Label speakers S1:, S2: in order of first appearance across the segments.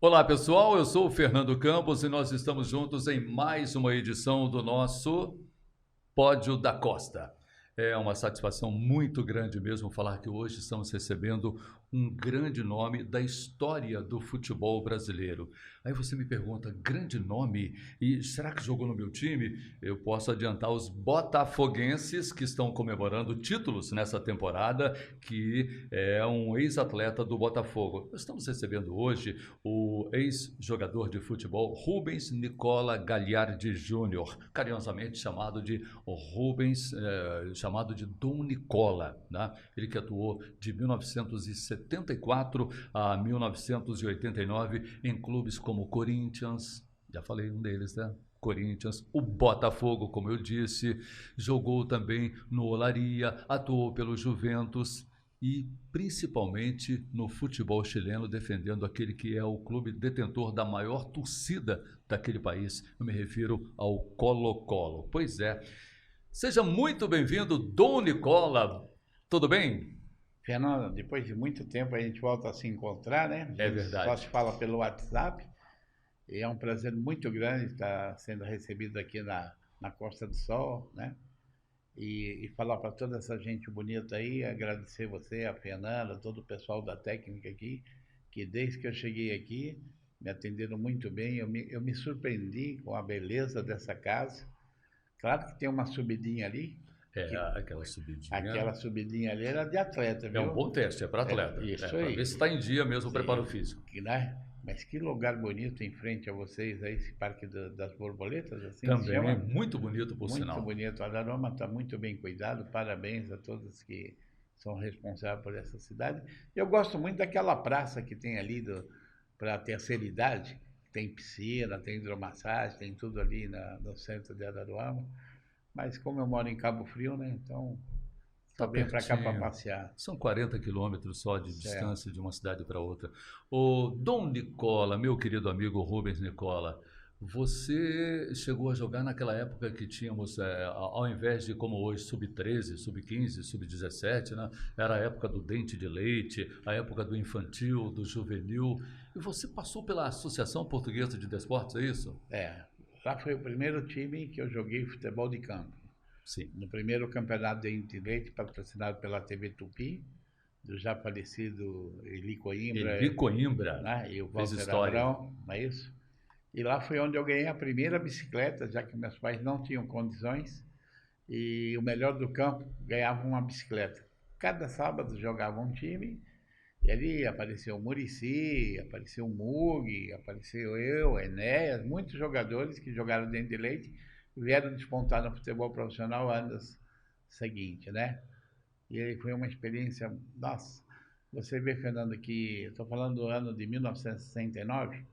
S1: Olá pessoal, eu sou o Fernando Campos e nós estamos juntos em mais uma edição do nosso Pódio da Costa. É uma satisfação muito grande mesmo falar que hoje estamos recebendo um grande nome da história do futebol brasileiro. Aí você me pergunta, grande nome? E será que jogou no meu time? Eu posso adiantar os botafoguenses que estão comemorando títulos nessa temporada, que é um ex-atleta do Botafogo. Nós estamos recebendo hoje o ex-jogador de futebol Rubens Nicola Gagliardi Júnior, carinhosamente chamado de Rubens, chamado de Dom Nicola, né? Ele que atuou de 1974 a 1989 em clubes como Corinthians, já falei um deles, né? Corinthians, o Botafogo, como eu disse, jogou também no Olaria, atuou pelo Juventus e principalmente no futebol chileno, defendendo aquele que é o clube detentor da maior torcida daquele país. Eu me refiro ao Colo-Colo. Pois é. Seja muito bem-vindo, Dom Nicola. Tudo bem?
S2: Fernando, depois de muito tempo a gente volta a se encontrar, né? A
S1: É
S2: gente só se
S1: verdade.
S2: fala pelo WhatsApp e é um prazer muito grande estar sendo recebido aqui na Costa do Sol, né? E falar para toda essa gente bonita aí, agradecer você, a Fernanda, todo o pessoal da técnica aqui, que desde que eu cheguei aqui me atenderam muito bem. Eu me surpreendi com a beleza dessa casa. Claro que tem uma subidinha ali,
S1: É,
S2: que
S1: aquela subidinha.
S2: aquela subidinha ali era de atleta,
S1: É um
S2: viu?
S1: bom teste, é para
S2: É,
S1: atleta. É
S2: isso
S1: para ver
S2: aí.
S1: se está em dia mesmo o preparo
S2: Sim,
S1: físico.
S2: né? Mas que lugar bonito em frente a vocês aí, esse Parque das Borboletas, assim se
S1: Também
S2: chama?
S1: muito bonito, por
S2: Muito
S1: sinal.
S2: bonito. A Aroma está muito bem cuidado. Parabéns a todos que são responsáveis por essa cidade. Eu gosto muito daquela praça que tem ali para a terceira idade. Tem piscina, tem hidromassagem, tem tudo ali no centro de Araruama. Mas como eu moro em Cabo Frio, né? Então
S1: Tá
S2: só venho para cá para
S1: pertinho.
S2: passear.
S1: São 40 quilômetros só de
S2: Certo.
S1: distância de uma cidade para outra. O Dom Nicola, meu querido amigo Rubens Nicola, você chegou a jogar naquela época que tínhamos, ao invés de como hoje, sub-13, sub-15, sub-17, né? Era a época do dente de leite, a época do infantil, do juvenil. E você passou pela Associação Portuguesa de Desportos, é isso?
S2: É, lá foi o primeiro time que eu joguei futebol de campo.
S1: Sim.
S2: No primeiro campeonato de Intilete, patrocinado pela TV Tupi, do já falecido Eli
S1: Eli
S2: Coimbra,
S1: Coimbra
S2: né, e o
S1: fez
S2: Walter
S1: história.
S2: Abrão, não é isso? E lá foi onde eu ganhei a primeira bicicleta, já que meus pais não tinham condições, e o melhor do campo ganhava uma bicicleta. Cada sábado jogava um time, e ali apareceu o Muricy, apareceu o Mug, apareceu eu, Enéas, muitos jogadores que jogaram dentro de leite vieram despontar no futebol profissional anos seguintes, né? E aí foi uma experiência, nossa, você vê, Fernando, que eu estou falando do ano de 1969,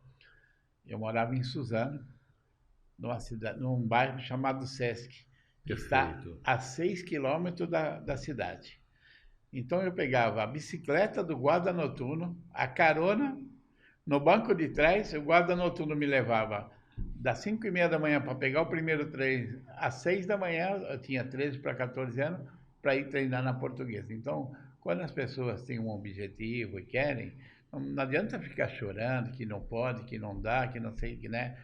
S2: eu morava em Suzano, num bairro chamado Sesc, que está
S1: Perfeito.
S2: a 6 quilômetros da cidade. Então eu pegava a bicicleta do guarda noturno, a carona, no banco de trás, o guarda noturno me levava das 5:30 da manhã para pegar o primeiro trem, às 6 da manhã, eu tinha 13 para 14 anos, para ir treinar na portuguesa. Então, quando as pessoas têm um objetivo e querem, não adianta ficar chorando que não pode, que não dá, que não sei o que, né?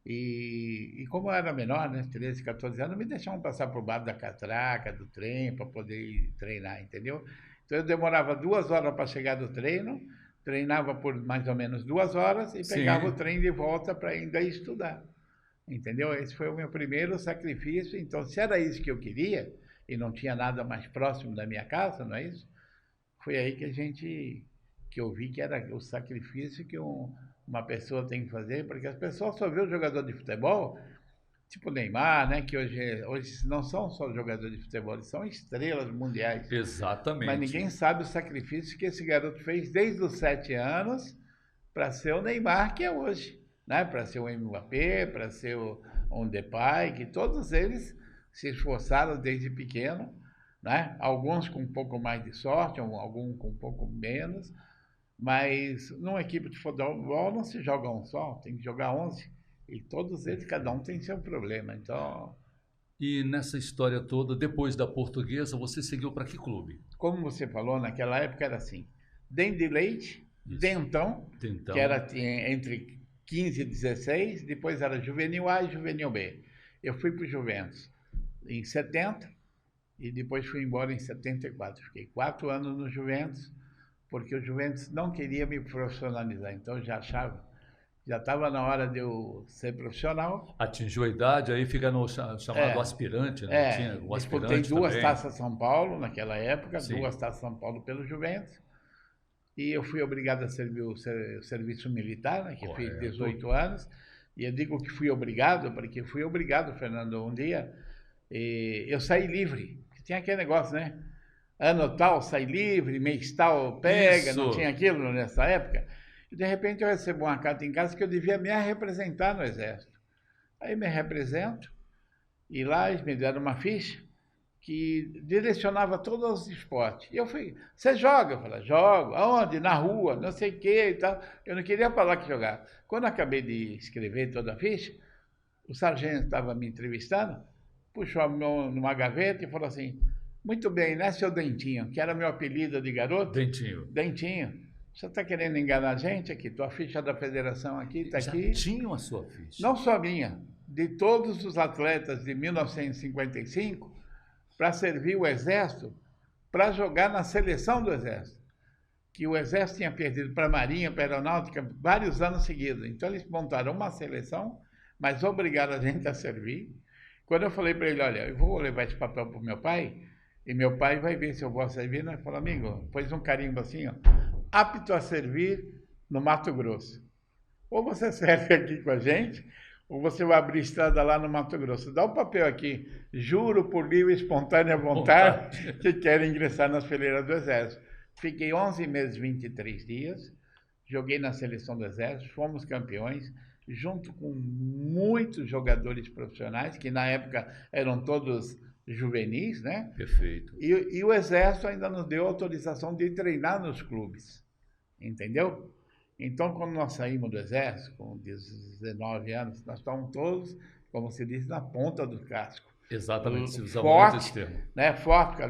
S2: E como eu era menor, né, 13, 14 anos, me deixavam passar por baixo da catraca, do trem, para poder ir treinar, entendeu? Então eu demorava 2 horas para chegar do treino, treinava por mais ou menos 2 horas e pegava o
S1: Sim.
S2: trem de volta para ainda estudar. Entendeu? Esse foi o meu primeiro sacrifício. Então, se era isso que eu queria, e não tinha nada mais próximo da minha casa, não é isso? Foi aí que eu vi que era o sacrifício que uma pessoa tem que fazer, porque as pessoas só vê o jogador de futebol, tipo o Neymar, né? Que hoje não são só jogadores de futebol, eles são estrelas mundiais. Mas
S1: Exatamente.
S2: ninguém sabe o sacrifício que esse garoto fez desde os 7 anos para ser o Neymar que é hoje, né? Para ser o Mbappé, para ser o Depay, que todos eles se esforçaram desde pequeno, né? Alguns com um pouco mais de sorte, alguns com um pouco menos, mas numa equipe de futebol não se joga um só, tem que jogar 11. E todos eles, cada um
S1: Perfeito.
S2: tem seu problema. Então,
S1: E nessa história toda, depois da Portuguesa, você seguiu para que clube?
S2: como você falou, naquela época era assim: dente de leite, Dentão,
S1: Dentão.
S2: que era entre 15 e 16, depois era Juvenil A e Juvenil B. Eu fui para o Juventus em 70 e depois fui embora em 74. Fiquei 4 anos no Juventus, porque o Juventus não queria me profissionalizar. Então já estava na hora de eu ser profissional.
S1: Atingiu a idade, aí fica no chamado aspirante, né? Tinha o
S2: disputei
S1: aspirante
S2: 2
S1: também.
S2: Taças São Paulo naquela época,
S1: Sim.
S2: 2 Taças São Paulo pelo Juventus. E eu fui obrigado a servir o serviço militar, né, que fiz 18 anos. E eu digo que fui obrigado, porque fui obrigado, Fernando, um dia, eu saí livre. Tinha aquele negócio, né? Ano tal, sai livre, mês tal, pega,
S1: Isso.
S2: Não tinha aquilo nessa época. E de repente eu recebo uma carta em casa que eu devia me representar no Exército. Aí me represento, e lá eles me deram uma ficha que direcionava todos os esportes. E eu fui, você joga? Eu falei, jogo. Aonde? Na rua, não sei o quê e tal. Eu não queria falar que jogava. Quando eu acabei de escrever toda a ficha, o sargento estava me entrevistando, puxou a mão numa gaveta e falou assim, muito bem, né, seu Dentinho, que era meu apelido de garoto.
S1: Dentinho.
S2: Dentinho. Você está querendo enganar a gente aqui? Tua ficha da federação aqui está aqui.
S1: Já tinham a sua ficha?
S2: Não só a minha, de todos os atletas de 1955, para servir o Exército, para jogar na seleção do Exército. Que o Exército tinha perdido para a Marinha, para a Aeronáutica, vários anos seguidos. Então eles montaram uma seleção, mas obrigaram a gente a servir. Quando eu falei para ele, olha, eu vou levar esse papel para o meu pai, e meu pai vai ver se eu vou servir, ele falou, amigo, pôs um carimbo assim, ó, apto a servir no Mato Grosso. Ou você serve aqui com a gente, ou você vai abrir estrada lá no Mato Grosso. Dá o papel aqui, juro por livre e espontânea vontade que quero ingressar nas fileiras do Exército. Fiquei 11 meses, 23 dias, joguei na seleção do Exército, fomos campeões, junto com muitos jogadores profissionais, que na época eram todos juvenis, né?
S1: Perfeito.
S2: E o Exército ainda nos deu autorização de treinar nos clubes, entendeu? Então, quando nós saímos do Exército, com 19 anos, nós estávamos todos, como se diz, na ponta do casco.
S1: Exatamente, se usava muito esse termo.
S2: Né, forte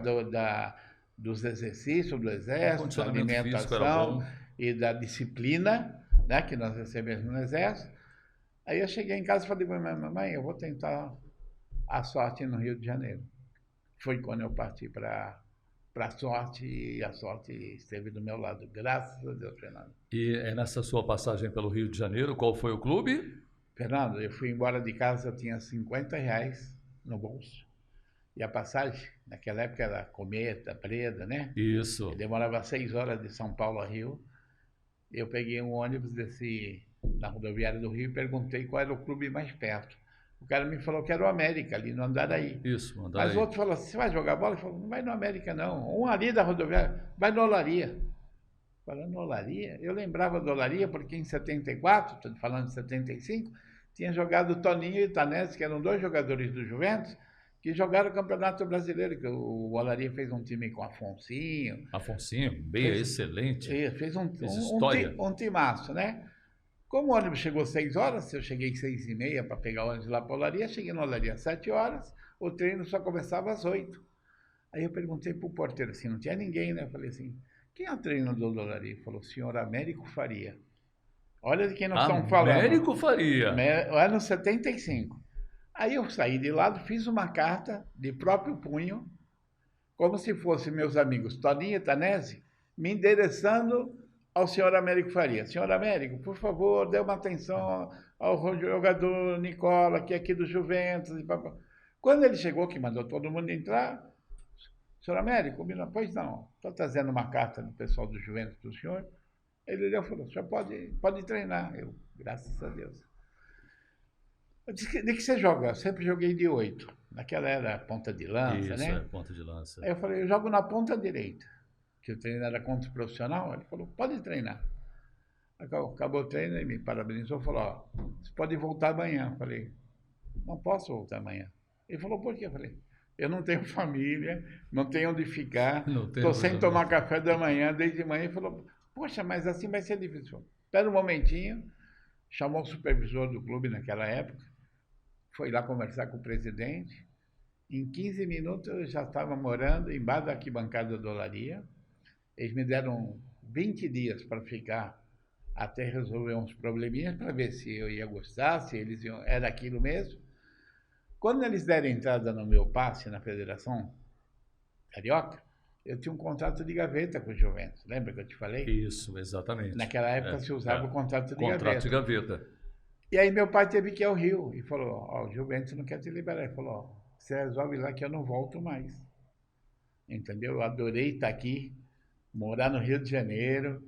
S2: dos exercícios do Exército, da alimentação e da disciplina, né, que nós recebemos no Exército. Aí eu cheguei em casa e falei para minha mamãe, eu vou tentar a sorte no Rio de Janeiro. Foi quando eu parti para a sorte, e a sorte esteve do meu lado, graças a Deus, Fernando.
S1: E nessa sua passagem pelo Rio de Janeiro, qual foi o clube?
S2: Fernando, eu fui embora de casa, eu tinha R$50 no bolso. E a passagem, naquela época era Cometa, Breda, né?
S1: Isso.
S2: Eu demorava 6 horas de São Paulo a Rio. Eu peguei um ônibus, desci na rodoviária do Rio e perguntei qual era o clube mais perto. O cara me falou que era o América, ali no Andaraí.
S1: Isso, Andaraí.
S2: Mas o outro falou assim, você vai jogar bola? Ele falou, não vai no América não. Um ali da rodoviária, vai no Olaria. Falando no Olaria, eu lembrava do Olaria porque em 74, estou falando de 75, tinha jogado o Toninho e o Tanese, que eram 2 jogadores do Juventus, que jogaram o Campeonato Brasileiro, que o Olaria fez um time com Afonsinho.
S1: Afonsinho, bem excelente.
S2: Fez um timaço, né? Como o ônibus chegou 6 horas, eu cheguei 6h30 para pegar o ônibus lá para a Olaria, cheguei na Olaria às 7 horas, o treino só começava às 8. Aí eu perguntei para o porteiro assim, não tinha ninguém, né? Eu falei assim, quem é o treinador da Olaria? Ele falou, senhor Américo Faria. Olha de quem nós estamos falando.
S1: Américo Faria.
S2: Ano 75. Aí eu saí de lado, fiz uma carta de próprio punho, como se fossem meus amigos Toninho e Tanese, me endereçando ao senhor Américo Faria. Senhor Américo, por favor, dê uma atenção ao jogador Nicola, que é aqui do Juventus. Quando ele chegou, que mandou todo mundo entrar, senhor Américo, pois não, estou trazendo uma carta do pessoal do Juventus para o senhor. Ele olhou e falou, o senhor pode treinar. Eu, graças a Deus. Eu disse, de que você joga? Eu sempre joguei de 8. Naquela era ponta de lança, né?
S1: Isso, ponta de lança.
S2: Aí eu falei, eu jogo na ponta direita. Que o treino era contra o profissional. Ele falou, pode treinar. Acabou o treino, ele me parabenizou e falou, ó, você pode voltar amanhã. Eu falei, não posso voltar amanhã. Ele falou, por quê? Eu falei, eu não tenho família, não tenho onde ficar, estou sem tomar café da manhã, desde manhã. Ele falou, poxa, mas assim vai ser difícil. Espera um momentinho, chamou o supervisor do clube naquela época, foi lá conversar com o presidente. Em 15 minutos eu já estava morando embaixo da arquibancada da Olaria. Eles me deram 20 dias para ficar até resolver uns probleminhas para ver se eu ia gostar, se eles iam, era aquilo mesmo. Quando eles deram entrada no meu passe na Federação Carioca, eu tinha um contrato de gaveta com o Juventus. Lembra que eu te falei?
S1: Isso, exatamente.
S2: Naquela época se usava o contrato de
S1: contrato
S2: gaveta.
S1: de gaveta.
S2: E aí meu pai teve que ir ao Rio e falou, ó, o Juventus não quer te liberar. Ele falou, ó, você resolve lá que eu não volto mais. Entendeu? Eu adorei estar aqui, morar no Rio de Janeiro,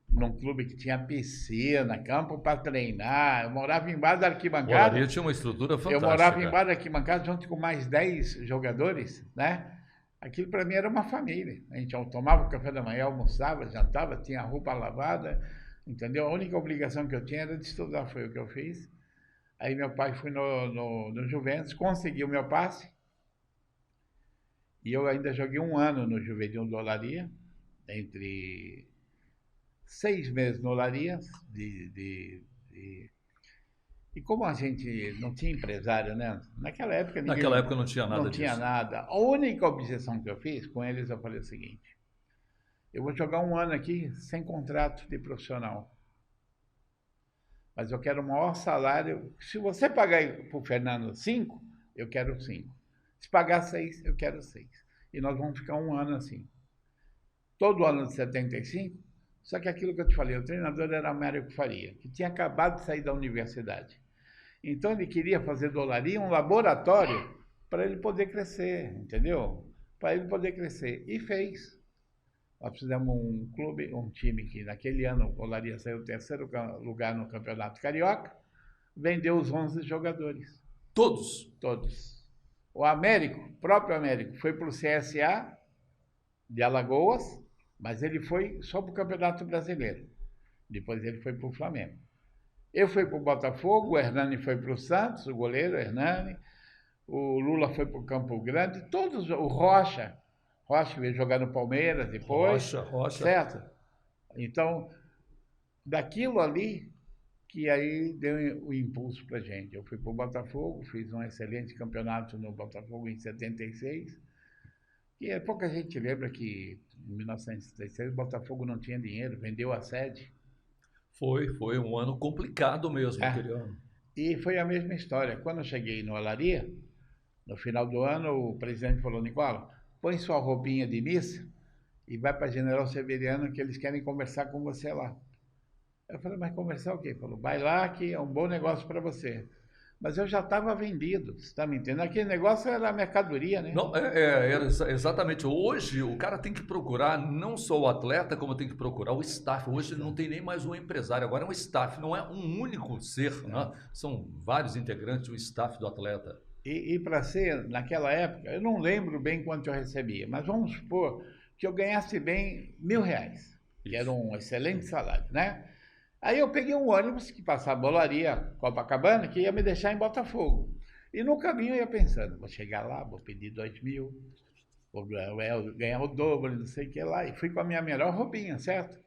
S2: num clube que tinha piscina, campo para treinar. Eu morava embaixo da
S1: O
S2: arquibancada.
S1: Olaria tinha uma estrutura fantástica.
S2: Eu morava embaixo da arquibancada junto com mais 10 jogadores, né? Aquilo para mim era uma família. A gente tomava o café da manhã, almoçava, jantava, tinha a roupa lavada, entendeu? A única obrigação que eu tinha era de estudar, foi o que eu fiz. Aí meu pai foi no Juventus, conseguiu meu passe. E eu ainda joguei um ano no Juvenil do Olaria, entre 6 meses no Olaria. E como a gente não tinha empresário, né? Naquela época
S1: não tinha nada disso.
S2: Não tinha nada. A única objeção que eu fiz com eles, eu falei o seguinte: eu vou jogar um ano aqui sem contrato de profissional. Mas eu quero o maior salário. Se você pagar para o Fernando 5, eu quero 5. Se pagar 6, eu quero 6. E nós vamos ficar um ano assim. Todo ano de 75, só que aquilo que eu te falei, o treinador era Américo Faria, que tinha acabado de sair da universidade. Então ele queria fazer do Olaria um laboratório para ele poder crescer, entendeu? Para ele poder crescer. E fez. Nós fizemos um clube, um time que naquele ano o Olaria saiu o 3º lugar no Campeonato Carioca, vendeu os 11 jogadores.
S1: Todos?
S2: Todos. O Américo, o próprio Américo, foi para o CSA de Alagoas, mas ele foi só para o Campeonato Brasileiro. Depois ele foi para o Flamengo. Eu fui para o Botafogo, o Hernani foi para o Santos, o goleiro Hernani, o Lula foi para o Campo Grande, todos, o Rocha veio jogar no Palmeiras depois.
S1: Rocha.
S2: Certo? Então, daquilo ali, que aí deu o impulso para a gente. Eu fui para o Botafogo, fiz um excelente campeonato no Botafogo em 76. E pouca gente lembra que em 1976 o Botafogo não tinha dinheiro, vendeu a sede.
S1: Foi um ano complicado mesmo, aquele ano.
S2: E foi a mesma história. Quando eu cheguei no Olaria, no final do ano, o presidente falou: Nicola, põe sua roupinha de missa e vai para General Severiano que eles querem conversar com você lá. Eu falei, mas conversar o quê? Ele falou, vai lá que é um bom negócio para você. Mas eu já estava vendido, você está me entendendo? Aquele negócio era mercadoria, né?
S1: Não, era exatamente. Hoje o cara tem que procurar não só o atleta, como tem que procurar o staff. Hoje não tem nem mais um empresário, agora é um staff, não é um único ser, né? São vários integrantes do staff do atleta.
S2: E para ser, naquela época, eu não lembro bem quanto eu recebia, mas vamos supor que eu ganhasse bem R$1.000, que era um excelente salário, né? Aí eu peguei um ônibus que passava Olaria, Copacabana, que ia me deixar em Botafogo. E no caminho eu ia pensando, vou chegar lá, vou pedir 2.000, vou ganhar o dobro, não sei o que lá. E fui com a minha melhor roupinha, certo?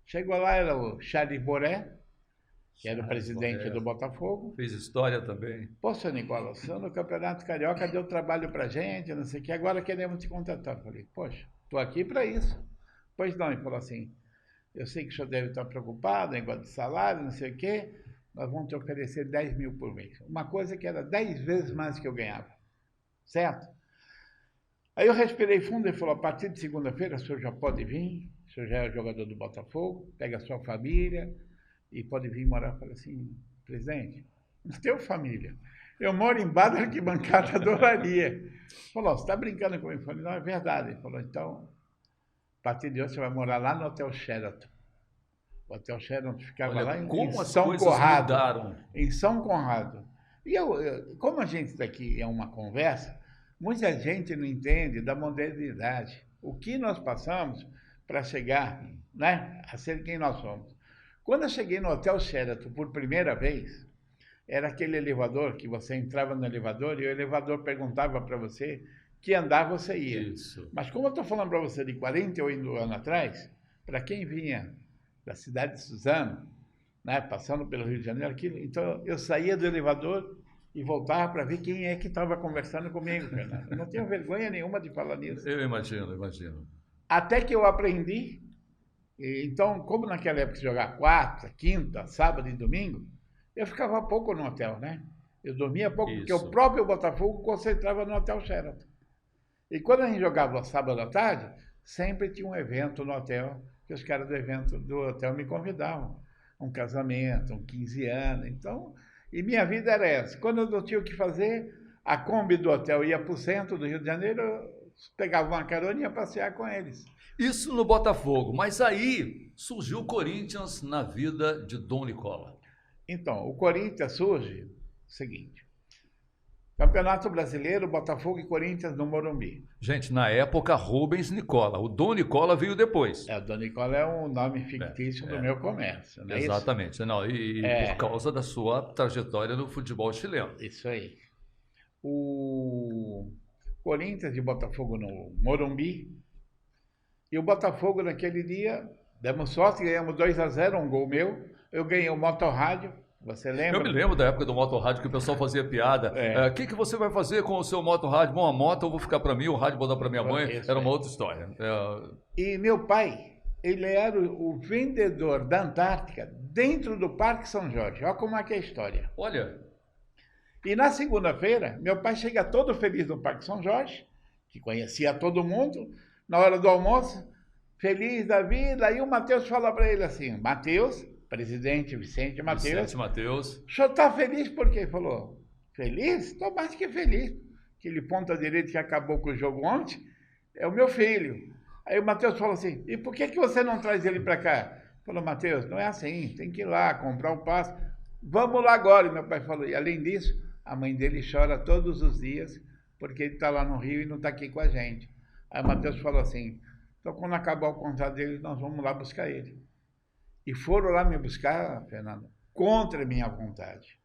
S2: Chegou lá, era o Charles Boré, que era o presidente do Botafogo.
S1: Fez história também.
S2: Pô, seu Nicola, o senhor no Campeonato Carioca deu trabalho pra gente, não sei o que, agora queremos te contratar. Eu falei, poxa, tô aqui para isso. Pois não, ele falou assim, eu sei que o senhor deve estar preocupado, negócio de salário, não sei o quê, nós vamos te oferecer 10.000 por mês. Uma coisa que era 10 vezes mais que eu ganhava, certo? Aí eu respirei fundo e falou, a partir de segunda-feira o senhor já pode vir, o senhor já é jogador do Botafogo, pega a sua família e pode vir morar. Eu falei assim, presidente, não tenho família, eu moro embaixo da arquibancada do Olaria. Falou, você está brincando comigo? Eu falei, não, é verdade. Ele falou, então, a partir de hoje você vai morar lá no Hotel Sheraton. O Hotel Sheraton ficava lá em São Conrado. Em São Conrado. E como a gente está aqui é uma conversa, muita gente não entende da modernidade. O que nós passamos para chegar, né, a ser quem nós somos. Quando eu cheguei no Hotel Sheraton por primeira vez, era aquele elevador que você entrava no elevador e o elevador perguntava para você que andar você ia.
S1: Isso.
S2: Mas como eu estou falando para você de 48 anos atrás, para quem vinha da cidade de Suzano, né, passando pelo Rio de Janeiro, aquilo, então eu saía do elevador e voltava para ver quem é que estava conversando comigo, Fernando. Eu não tenho vergonha nenhuma de falar nisso.
S1: Eu imagino.
S2: Até que eu aprendi Então, como naquela época se jogava quarta, quinta, sábado e domingo, eu ficava pouco no hotel, né? Eu dormia pouco, porque o próprio Botafogo concentrava no Hotel Sheraton. E quando a gente jogava sábado à tarde, sempre tinha um evento no hotel, que os caras do evento do hotel me convidavam. Um casamento, um 15 anos. Então, e minha vida era essa. Quando eu não tinha o que fazer, a Kombi do hotel ia para o centro do Rio de Janeiro, eu pegava uma carona e ia passear com eles.
S1: Isso no Botafogo, mas aí surgiu o Corinthians na vida de Dom Nicola.
S2: Então, o Corinthians surge o seguinte. Campeonato Brasileiro, Botafogo e Corinthians no Morumbi.
S1: Gente, na época, Rubens Nicola. O Dom Nicola veio depois.
S2: O Dom Nicola é um nome fictício do meu comércio, não é
S1: exatamente.
S2: Isso?
S1: Não, e por causa da sua trajetória no futebol chileno.
S2: Isso aí. O Corinthians e Botafogo no Morumbi. E o Botafogo naquele dia, demos sorte, ganhamos 2-0, um gol meu. Eu ganhei o motorrádio. Você lembra?
S1: Eu me lembro da época do motorrádio que o pessoal fazia piada. O que você vai fazer com o seu motorrádio? Bom, a moto eu vou ficar para mim, o rádio vou dar para minha mãe. Era uma outra história.
S2: E meu pai, ele era o vendedor da Antártica dentro do Parque São Jorge. Olha como é que é a história.
S1: Olha.
S2: E na segunda-feira, meu pai chega todo feliz no Parque São Jorge, que conhecia todo mundo, na hora do almoço, feliz da vida. Aí o Matheus fala para ele assim, Matheus... Presidente Vicente Matheus. O senhor está feliz por quê? Ele falou, feliz? Estou mais que feliz. Aquele ponta direito que acabou com o jogo ontem é o meu filho. Aí o Matheus falou assim, e por que você não traz ele para cá? Ele falou, Matheus, não é assim, tem que ir lá, comprar um passe. Vamos lá agora. E meu pai falou, e além disso, a mãe dele chora todos os dias porque ele está lá no Rio e não está aqui com a gente. Aí o Matheus falou assim, então quando acabar o contrato dele, nós vamos lá buscar ele. E foram lá me buscar, Fernando, contra a minha vontade.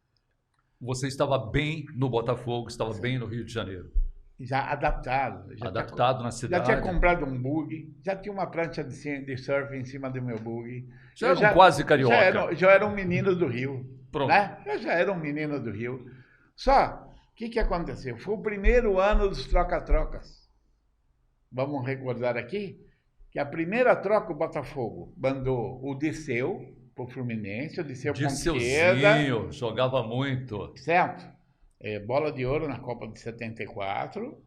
S1: Você estava bem no Botafogo, estava bem no Rio de Janeiro.
S2: Já adaptado.
S1: Adaptado na cidade.
S2: Já tinha comprado um buggy, já tinha uma prancha de surf em cima do meu buggy.
S1: Já era quase carioca.
S2: Já era um menino do Rio.
S1: Pronto.
S2: Né? Eu já era um menino do Rio. Só, o que aconteceu? Foi o primeiro ano dos troca-trocas. Vamos recordar aqui? Que a primeira troca o Botafogo mandou o Disseu para o Fluminense, o Disseu
S1: Disseuzinho, jogava muito.
S2: Certo. Bola de ouro na Copa de 74.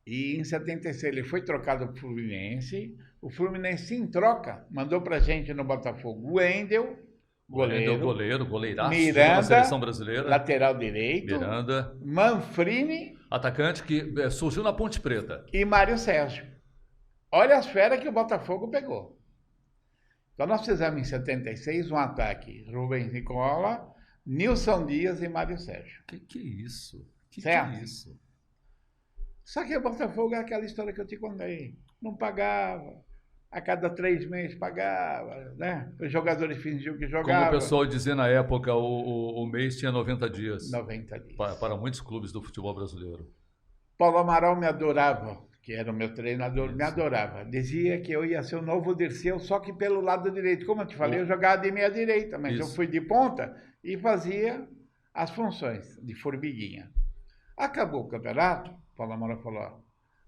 S2: E em 76 ele foi trocado para o Fluminense. O Fluminense, em troca, mandou para a gente no Botafogo o Wendel,
S1: goleiraço,
S2: Miranda,
S1: na seleção brasileira.
S2: Lateral direito.
S1: Miranda.
S2: Manfrini.
S1: Atacante que surgiu na Ponte Preta.
S2: E Mário Sérgio. Olha as feras que o Botafogo pegou. Então nós fizemos em 76 um ataque. Rubens Nicola, Nilson Dias e Mário Sérgio.
S1: Que é isso? Que
S2: é
S1: isso?
S2: Só que o Botafogo é aquela história que eu te contei. Não pagava. A cada 3 meses pagava, né? Os jogadores fingiam que jogavam.
S1: Como o pessoal dizia na época, o mês tinha 90 dias.
S2: 90 dias.
S1: Para muitos clubes do futebol brasileiro.
S2: Paulo Amaral me adorava, que era o meu treinador, me adorava. Dizia que eu ia ser o novo Dirceu, só que pelo lado direito. Como eu te falei, eu jogava de meia direita, mas eu fui de ponta e fazia as funções de formiguinha. Acabou o campeonato, Paulo Amaral falou, ó,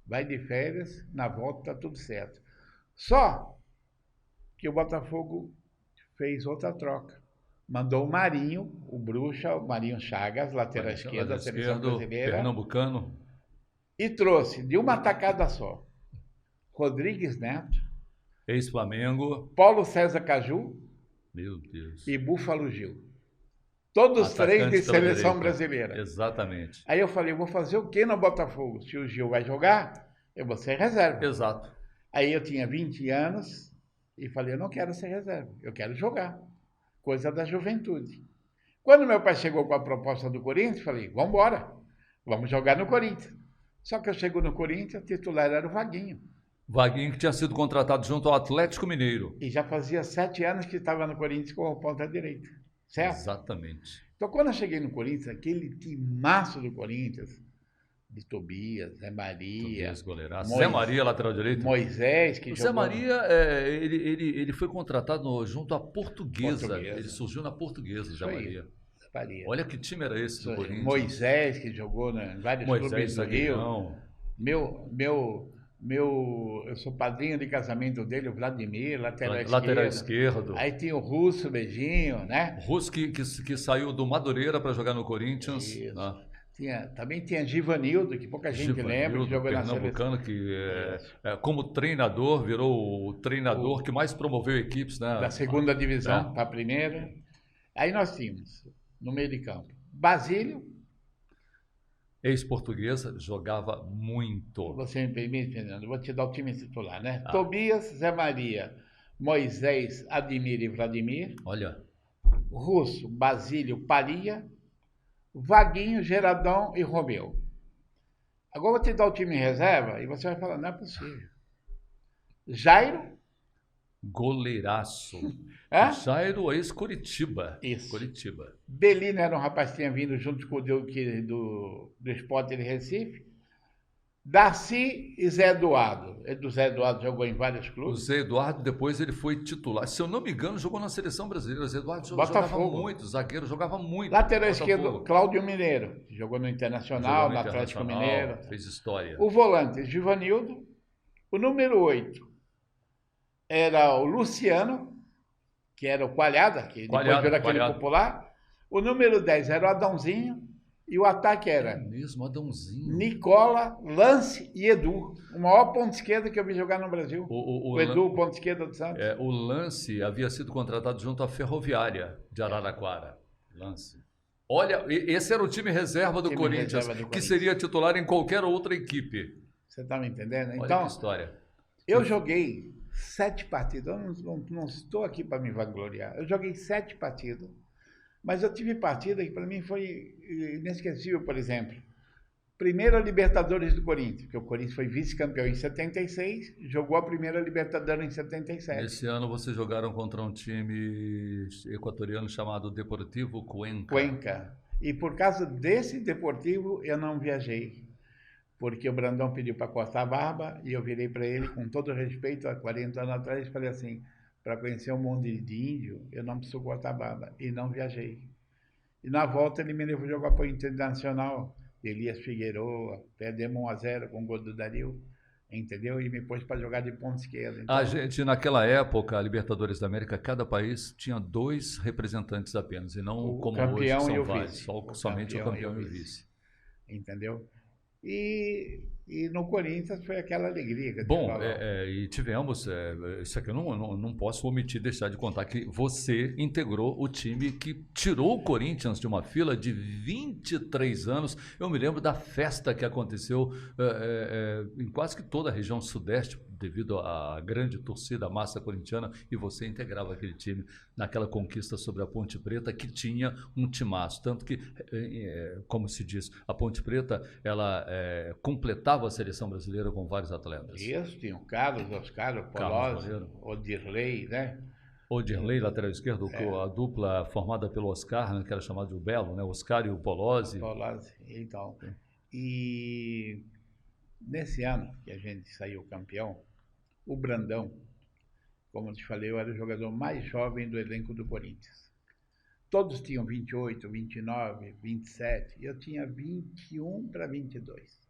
S2: vai de férias, na volta tá tudo certo. Só que o Botafogo fez outra troca. Mandou o Marinho, o Bruxa, o Marinho Chagas, lateral esquerda da seleção brasileira.
S1: Pernambucano.
S2: E trouxe de uma tacada só Rodrigues Neto,
S1: ex-Flamengo,
S2: Paulo César Caju,
S1: meu Deus,
S2: e Búfalo Gil. Todos três de seleção brasileira.
S1: Exatamente.
S2: Aí eu falei, vou fazer o que no Botafogo? Se o Gil vai jogar, eu vou ser reserva.
S1: Exato.
S2: Aí eu tinha 20 anos e falei, eu não quero ser reserva, eu quero jogar. Coisa da juventude. Quando meu pai chegou com a proposta do Corinthians, falei, vamos embora, vamos jogar no Corinthians. Só que eu chego no Corinthians, o titular era o Vaguinho.
S1: Vaguinho que tinha sido contratado junto ao Atlético Mineiro.
S2: E já fazia 7 anos que estava no Corinthians com a ponta direita. Certo?
S1: Exatamente.
S2: Então, quando eu cheguei no Corinthians, aquele timaço do Corinthians, de Tobias, Zé Maria...
S1: Zé Maria, lateral direito.
S2: Moisés, que jogou...
S1: Zé Maria, ele foi contratado junto à Portuguesa. Ele surgiu na Portuguesa, Zé Maria. Olha que time era esse do Corinthians.
S2: Moisés, que jogou em vários clubes do Rio. Meu Eu sou padrinho de casamento dele, o Vladimir,
S1: Lateral esquerdo.
S2: Aí tinha o Russo, Beijinho, né?
S1: O Russo que saiu do Madureira para jogar no Corinthians.
S2: Isso.
S1: Né?
S2: Também tinha Givanildo, que pouca gente lembra, que jogou na seleção.
S1: Pernambucano, que como treinador, virou o treinador que mais promoveu equipes, né?
S2: Da segunda divisão para a primeira. Aí nós tínhamos, no meio de campo, Basílio.
S1: Ex-portuguesa, jogava muito.
S2: Você me permite, Fernando? Vou te dar o time titular, né? Tobias, Zé Maria, Moisés, Ademir e Vladimir.
S1: Olha.
S2: Russo, Basílio, Paria. Vaguinho, Geradão e Romeu. Agora eu vou te dar o time em reserva e você vai falar, não é possível. Jairo.
S1: Goleiraço. Jairo, ex-Curitiba.
S2: Isso.
S1: Curitiba.
S2: Belino era um rapaz que tinha vindo junto com o do Sport de Recife. Darcy e Zé Eduardo. O Zé Eduardo jogou em vários clubes.
S1: O Zé Eduardo, depois ele foi titular. Se eu não me engano, jogou na seleção brasileira. O Zé Eduardo jogava muito, zagueiro, jogava muito.
S2: Lateral esquerdo, Cláudio Mineiro. Jogou no Internacional, no Atlético Mineiro.
S1: Fez história.
S2: O volante, Givanildo. O número 8 era o Luciano, que era o Coalhada, que depois virou aquele popular. O número 10 era o Adãozinho. E o ataque era
S1: mesmo, Adãozinho,
S2: Nicola, Lance e Edu. O maior ponto esquerda que eu vi jogar no Brasil. O Edu, ponto esquerda do Santos.
S1: O Lance havia sido contratado junto à Ferroviária de Araraquara. Lance. Olha, esse era o time reserva do Corinthians, que seria titular em qualquer outra equipe.
S2: Você está me entendendo?
S1: Olha
S2: então,
S1: que história.
S2: Eu joguei 7 partidas. Eu não estou aqui para me vangloriar. Eu joguei 7 partidas. Mas eu tive partida que para mim foi inesquecível, por exemplo. Primeira Libertadores do Corinthians, que o Corinthians foi vice-campeão em 76, jogou a primeira Libertadores em 77.
S1: Esse ano vocês jogaram contra um time equatoriano chamado Deportivo Cuenca.
S2: Cuenca. E por causa desse Deportivo eu não viajei. Porque o Brandão pediu para cortar a barba e eu virei para ele, com todo respeito, há 40 anos atrás, e falei assim... Para conhecer um mundo de índio, eu não preciso cortar barba. E não viajei. E na volta ele me levou jogar para o Internacional. Elias Figueroa, perdemos 1-0 com o gol do Dario. Entendeu? E me pôs para jogar de ponta esquerda. Então,
S1: a gente, naquela época, a Libertadores da América, cada país tinha 2 representantes apenas. E não como hoje, que são vários. Somente o campeão e o vice.
S2: Entendeu? E no Corinthians foi aquela alegria.
S1: Bom, e tivemos, isso aqui eu não posso omitir, deixar de contar que você integrou o time que tirou o Corinthians de uma fila de 23 anos. Eu me lembro da festa que aconteceu em quase que toda a região sudeste, devido à grande torcida, a massa corintiana, e você integrava aquele time naquela conquista sobre a Ponte Preta, que tinha um timaço. Tanto que, como se diz, a Ponte Preta, ela completava a seleção brasileira com vários atletas.
S2: Isso, tinha o Carlos, Oscar, o Polozzi, o Dirley, né?
S1: O Dirley, lateral esquerdo, a dupla formada pelo Oscar, né, que era chamado de o Belo, né? O Oscar e o Polozzi.
S2: Então. E nesse ano que a gente saiu campeão, o Brandão, como eu te falei, eu era o jogador mais jovem do elenco do Corinthians. Todos tinham 28, 29, 27, e eu tinha 21 para 22.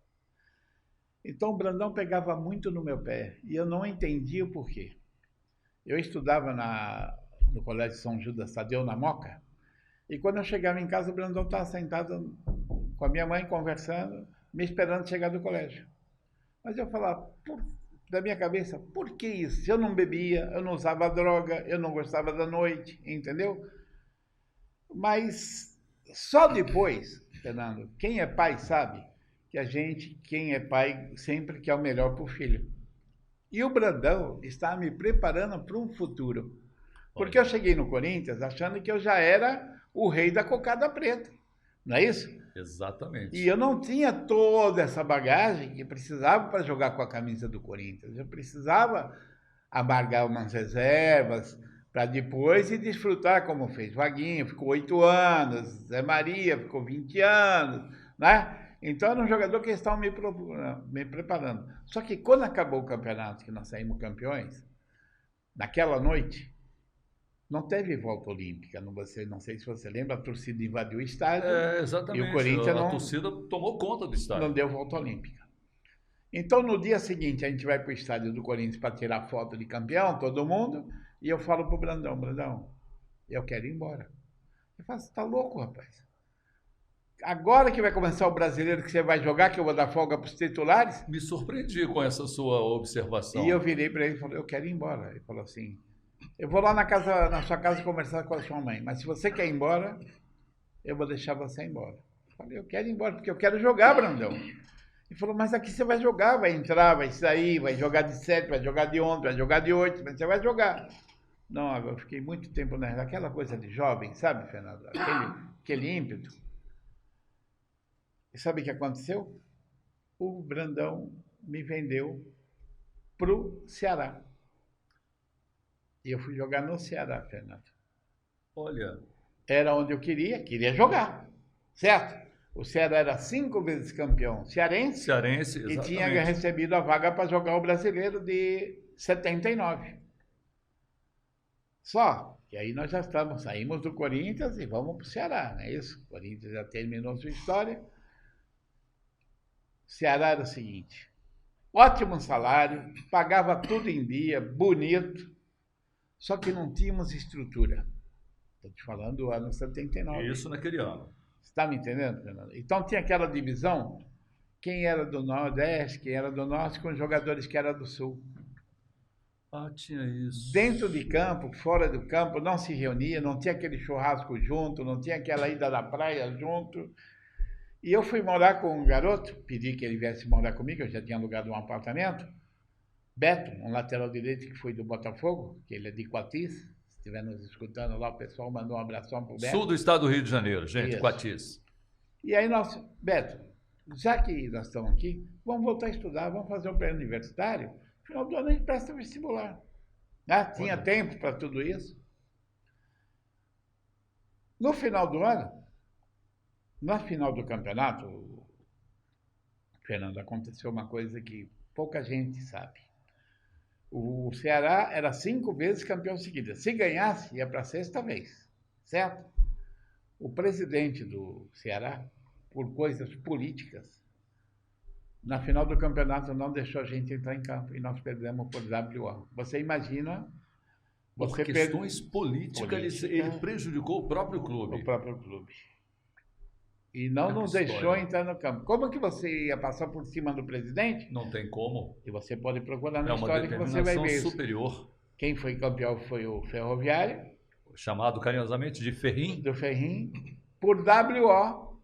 S2: Então o Brandão pegava muito no meu pé, e eu não entendia o porquê. Eu estudava no Colégio São Judas Tadeu, na Moca, e quando eu chegava em casa, o Brandão estava sentado com a minha mãe conversando, me esperando chegar do colégio. Mas eu falava, da minha cabeça, por que isso? Eu não bebia, eu não usava droga, eu não gostava da noite, entendeu? Mas só depois, Fernando, quem é pai sabe que quem é pai, sempre quer o melhor para o filho. E o Brandão está me preparando para um futuro. Porque eu cheguei no Corinthians achando que eu já era o rei da cocada preta. Não é isso?
S1: Exatamente.
S2: E eu não tinha toda essa bagagem que precisava para jogar com a camisa do Corinthians. Eu precisava amargar umas reservas para depois e desfrutar como fez. Vaguinho ficou 8 anos, Zé Maria ficou 20 anos, né? Então era um jogador que estava me preparando. Só que quando acabou o campeonato, que nós saímos campeões, naquela noite, não teve volta olímpica. Não sei se você lembra, a torcida invadiu o estádio.
S1: Exatamente.
S2: E o Corinthians
S1: a torcida tomou conta do estádio.
S2: Não deu volta olímpica. Então, no dia seguinte, a gente vai para o estádio do Corinthians para tirar foto de campeão, todo mundo, e eu falo para o Brandão, Brandão, eu quero ir embora. Ele fala, você está louco, rapaz? Agora que vai começar o brasileiro que você vai jogar, que eu vou dar folga para os titulares?
S1: Me surpreendi com essa sua observação.
S2: E eu virei para ele e falei, eu quero ir embora. Ele falou assim, eu vou lá na sua casa conversar com a sua mãe, mas se você quer ir embora, eu vou deixar você ir embora. Eu falei, eu quero ir embora porque eu quero jogar, Brandão. Ele falou, mas aqui você vai jogar, vai entrar, vai sair, vai jogar de 7, vai jogar de 11, vai jogar de 8, mas você vai jogar. Não, eu fiquei muito tempo naquela coisa de jovem, sabe, Fernando? Aquele ímpeto. E sabe o que aconteceu? O Brandão me vendeu pro Ceará. E eu fui jogar no Ceará, Fernando.
S1: Olha.
S2: Era onde eu queria jogar, certo? O Ceará era 5 vezes campeão cearense,
S1: exatamente.
S2: E tinha recebido a vaga para jogar o Brasileiro de 79. Só que aí nós já saímos do Corinthians e vamos para o Ceará, não é isso? O Corinthians já terminou sua história. O Ceará era o seguinte, ótimo salário, pagava tudo em dia, bonito, só que não tínhamos estrutura. Estou te falando do ano 79.
S1: Isso naquele ano.
S2: Você está me entendendo, Fernando? Então tinha aquela divisão, quem era do Nordeste, quem era do Norte, com os jogadores que eram do Sul.
S1: Ah, tinha isso.
S2: Dentro de campo, fora do campo, não se reunia, não tinha aquele churrasco junto, não tinha aquela ida da praia junto. E eu fui morar com um garoto, pedi que ele viesse morar comigo, eu já tinha alugado um apartamento. Beto, um lateral direito que foi do Botafogo, que ele é de Coatis. Se estiver nos escutando lá, o pessoal mandou um abração pro Beto.
S1: Sul do estado do Rio de Janeiro, gente,
S2: Isso.
S1: Coatis.
S2: E aí Beto, já que nós estamos aqui, vamos voltar a estudar, vamos fazer um pré-universitário. No final do ano a gente presta vestibular. Tinha tempo para tudo isso. No final do ano, na final do campeonato, Fernando, aconteceu uma coisa que pouca gente sabe. O Ceará era 5 vezes campeão seguida. Se ganhasse, ia para a 6ª vez, certo? O presidente do Ceará, por coisas políticas, na final do campeonato não deixou a gente entrar em campo e nós perdemos por WO. Você imagina...
S1: Por questões políticas, ele prejudicou o próprio clube.
S2: O próprio clube. E não nos deixou entrar no campo. Como que você ia passar por cima do presidente?
S1: Não tem como.
S2: E você pode procurar na história que você vai ver isso.
S1: Superior.
S2: Quem foi campeão foi o Ferroviário.
S1: Chamado carinhosamente de Ferrim.
S2: Do Ferrim. Por WO,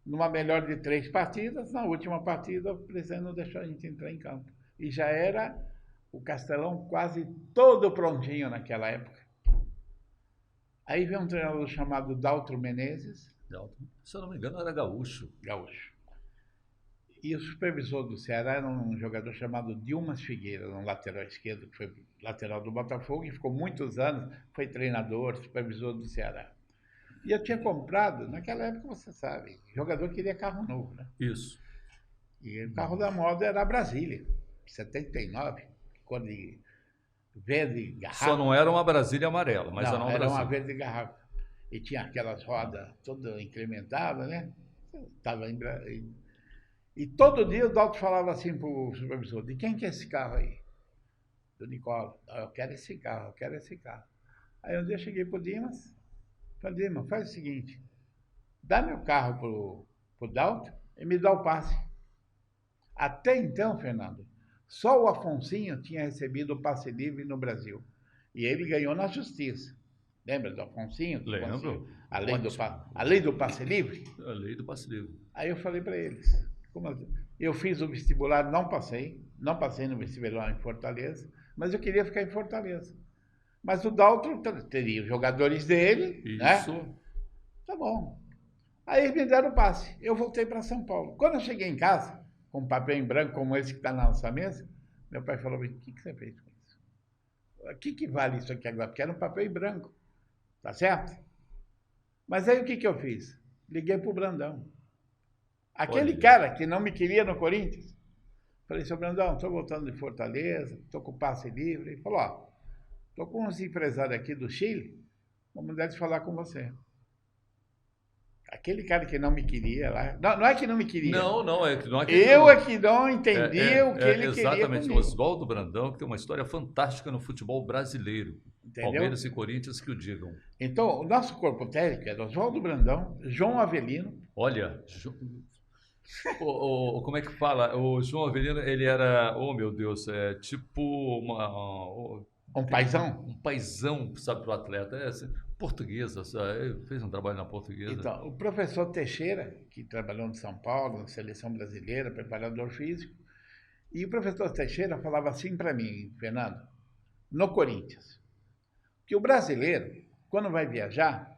S2: numa melhor de 3 partidas. Na última partida, o presidente não deixou a gente entrar em campo. E já era o Castelão quase todo prontinho naquela época. Aí veio um treinador chamado Daltro Menezes.
S1: Se eu não me engano, era gaúcho.
S2: Gaúcho. E o supervisor do Ceará era um jogador chamado Dilmas Figueira, um lateral esquerdo, que foi lateral do Botafogo e ficou muitos anos, foi treinador, supervisor do Ceará. E eu tinha comprado, naquela época você sabe, o jogador queria carro novo, né?
S1: Isso.
S2: E o carro da moda era a Brasília, 79, cor de verde garrafa.
S1: Só não era uma Brasília amarela, mas
S2: não,
S1: era
S2: uma verde garrafa. E tinha aquelas rodas todas incrementadas, né? E todo dia o Dalto falava assim para o supervisor, de quem que é esse carro aí? Do Nicola. Eu quero esse carro, eu quero esse carro. Aí um dia eu cheguei para o Dimas, falei, Dimas, faz o seguinte, dá meu carro pro Dalto e me dá o passe. Até então, Fernando, só o Afonsinho tinha recebido o passe livre no Brasil. E ele ganhou na justiça. Lembra do Afonsinho?
S1: Lembro.
S2: A lei do passe livre?
S1: A lei do passe livre.
S2: Aí eu falei para eles, eu fiz o vestibular, não passei no vestibular em Fortaleza, mas eu queria ficar em Fortaleza. Mas o Daltro teria os jogadores dele,
S1: isso,
S2: né? Tá bom. Aí eles me deram o passe. Eu voltei para São Paulo. Quando eu cheguei em casa, com um papel em branco como esse que está na nossa mesa, meu pai falou, o que você fez com isso? O que vale isso aqui agora? Porque era um papel em branco. Tá certo? Mas aí o que eu fiz? Liguei pro Brandão. Aquele cara que não me queria no Corinthians. Falei, seu Brandão, estou voltando de Fortaleza, estou com o passe livre. Ele falou, ó, estou com uns empresários aqui do Chile, vamos dar de falar com você. Aquele cara que não me queria lá. Não, não é que não me queria.
S1: Não é que não
S2: Eu é que não entendia o que ele queria
S1: exatamente,
S2: comigo.
S1: Oswaldo Brandão, que tem uma história fantástica no futebol brasileiro.
S2: Entendeu?
S1: Palmeiras e Corinthians que o digam.
S2: Então, o nosso corpo técnico era Oswaldo Brandão, João Avelino.
S1: Olha, como é que fala? O João Avelino, ele era, oh meu Deus, tipo
S2: Um paizão.
S1: um paizão, sabe, para o atleta. Portuguesa, sabe? Fez um trabalho na Portuguesa.
S2: Então, o professor Teixeira, que trabalhou em São Paulo, na seleção brasileira, preparador físico, e o professor Teixeira falava assim para mim, Fernando, no Corinthians, que o brasileiro, quando vai viajar,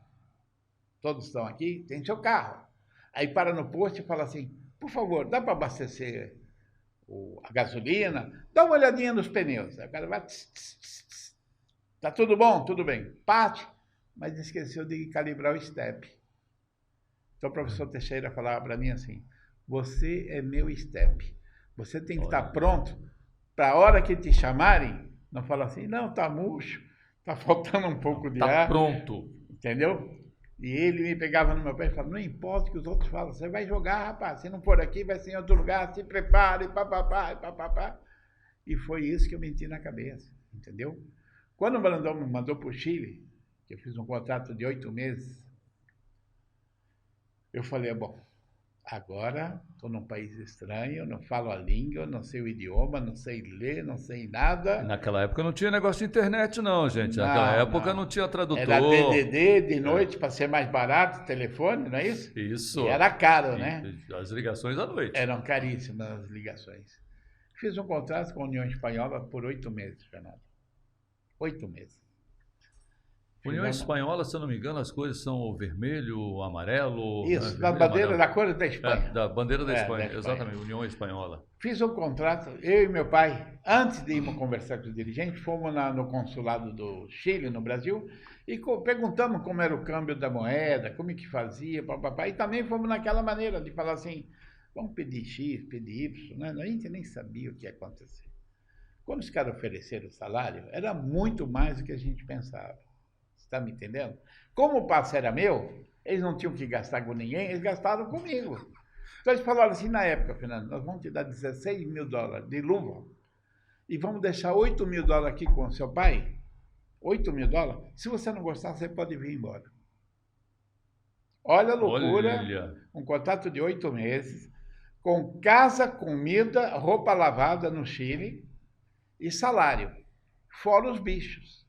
S2: todos estão aqui, tem seu carro. Aí para no posto e fala assim, por favor, dá para abastecer a gasolina? Dá uma olhadinha nos pneus. Aí o cara vai, tá tudo bom? Tudo bem. Parte, mas esqueceu de calibrar o step. Então o professor Teixeira falava para mim assim, você é meu step. Você tem que estar pronto para a hora que te chamarem, não fala assim, não, tá murcho, tá faltando um pouco de ar.
S1: Tá pronto.
S2: Entendeu? E ele me pegava no meu pé e falava, não importa o que os outros falam, você vai jogar, rapaz, se não for aqui, vai ser em outro lugar, se prepare, papapá, papapá. E foi isso que eu meti na cabeça, entendeu? Quando o Brandão me mandou para o Chile, que eu fiz um contrato de 8 meses, eu falei, bom, agora estou num país estranho, não falo a língua, não sei o idioma, não sei ler, não sei nada.
S1: Naquela época não tinha negócio de internet não, gente. Naquela época não tinha tradutor.
S2: Era DDD de noite para ser mais barato, telefone, não é isso?
S1: Isso.
S2: E era caro, né?
S1: As ligações à noite.
S2: Eram caríssimas as ligações. Fiz um contrato com a União Espanhola por 8 meses, Fernando. 8 meses.
S1: União Espanhola, se eu não me engano, as cores são o vermelho, o amarelo.
S2: Isso,
S1: né?
S2: da bandeira, da cor da Espanha.
S1: Da bandeira da Espanha,
S2: da Espanha,
S1: exatamente, União Espanhola.
S2: Fiz um contrato, eu e meu pai, antes de irmos conversar com os dirigentes, fomos no consulado do Chile, no Brasil, e perguntamos como era o câmbio da moeda, como é que fazia, papapá, e também fomos naquela maneira de falar assim, vamos pedir X, pedir Y, né? A gente nem sabia o que ia acontecer. Quando os caras ofereceram o salário, era muito mais do que a gente pensava. Está me entendendo? Como o passe era meu, eles não tinham que gastar com ninguém, eles gastaram comigo. Então eles falaram assim na época, Fernando, nós vamos te dar 16 mil dólares de luva e vamos deixar 8 mil dólares aqui com o seu pai. 8 mil dólares. Se você não gostar, você pode vir embora. Olha a loucura. Olha. Um contrato de 8 meses, com casa, comida, roupa lavada no Chile e salário. Fora os bichos.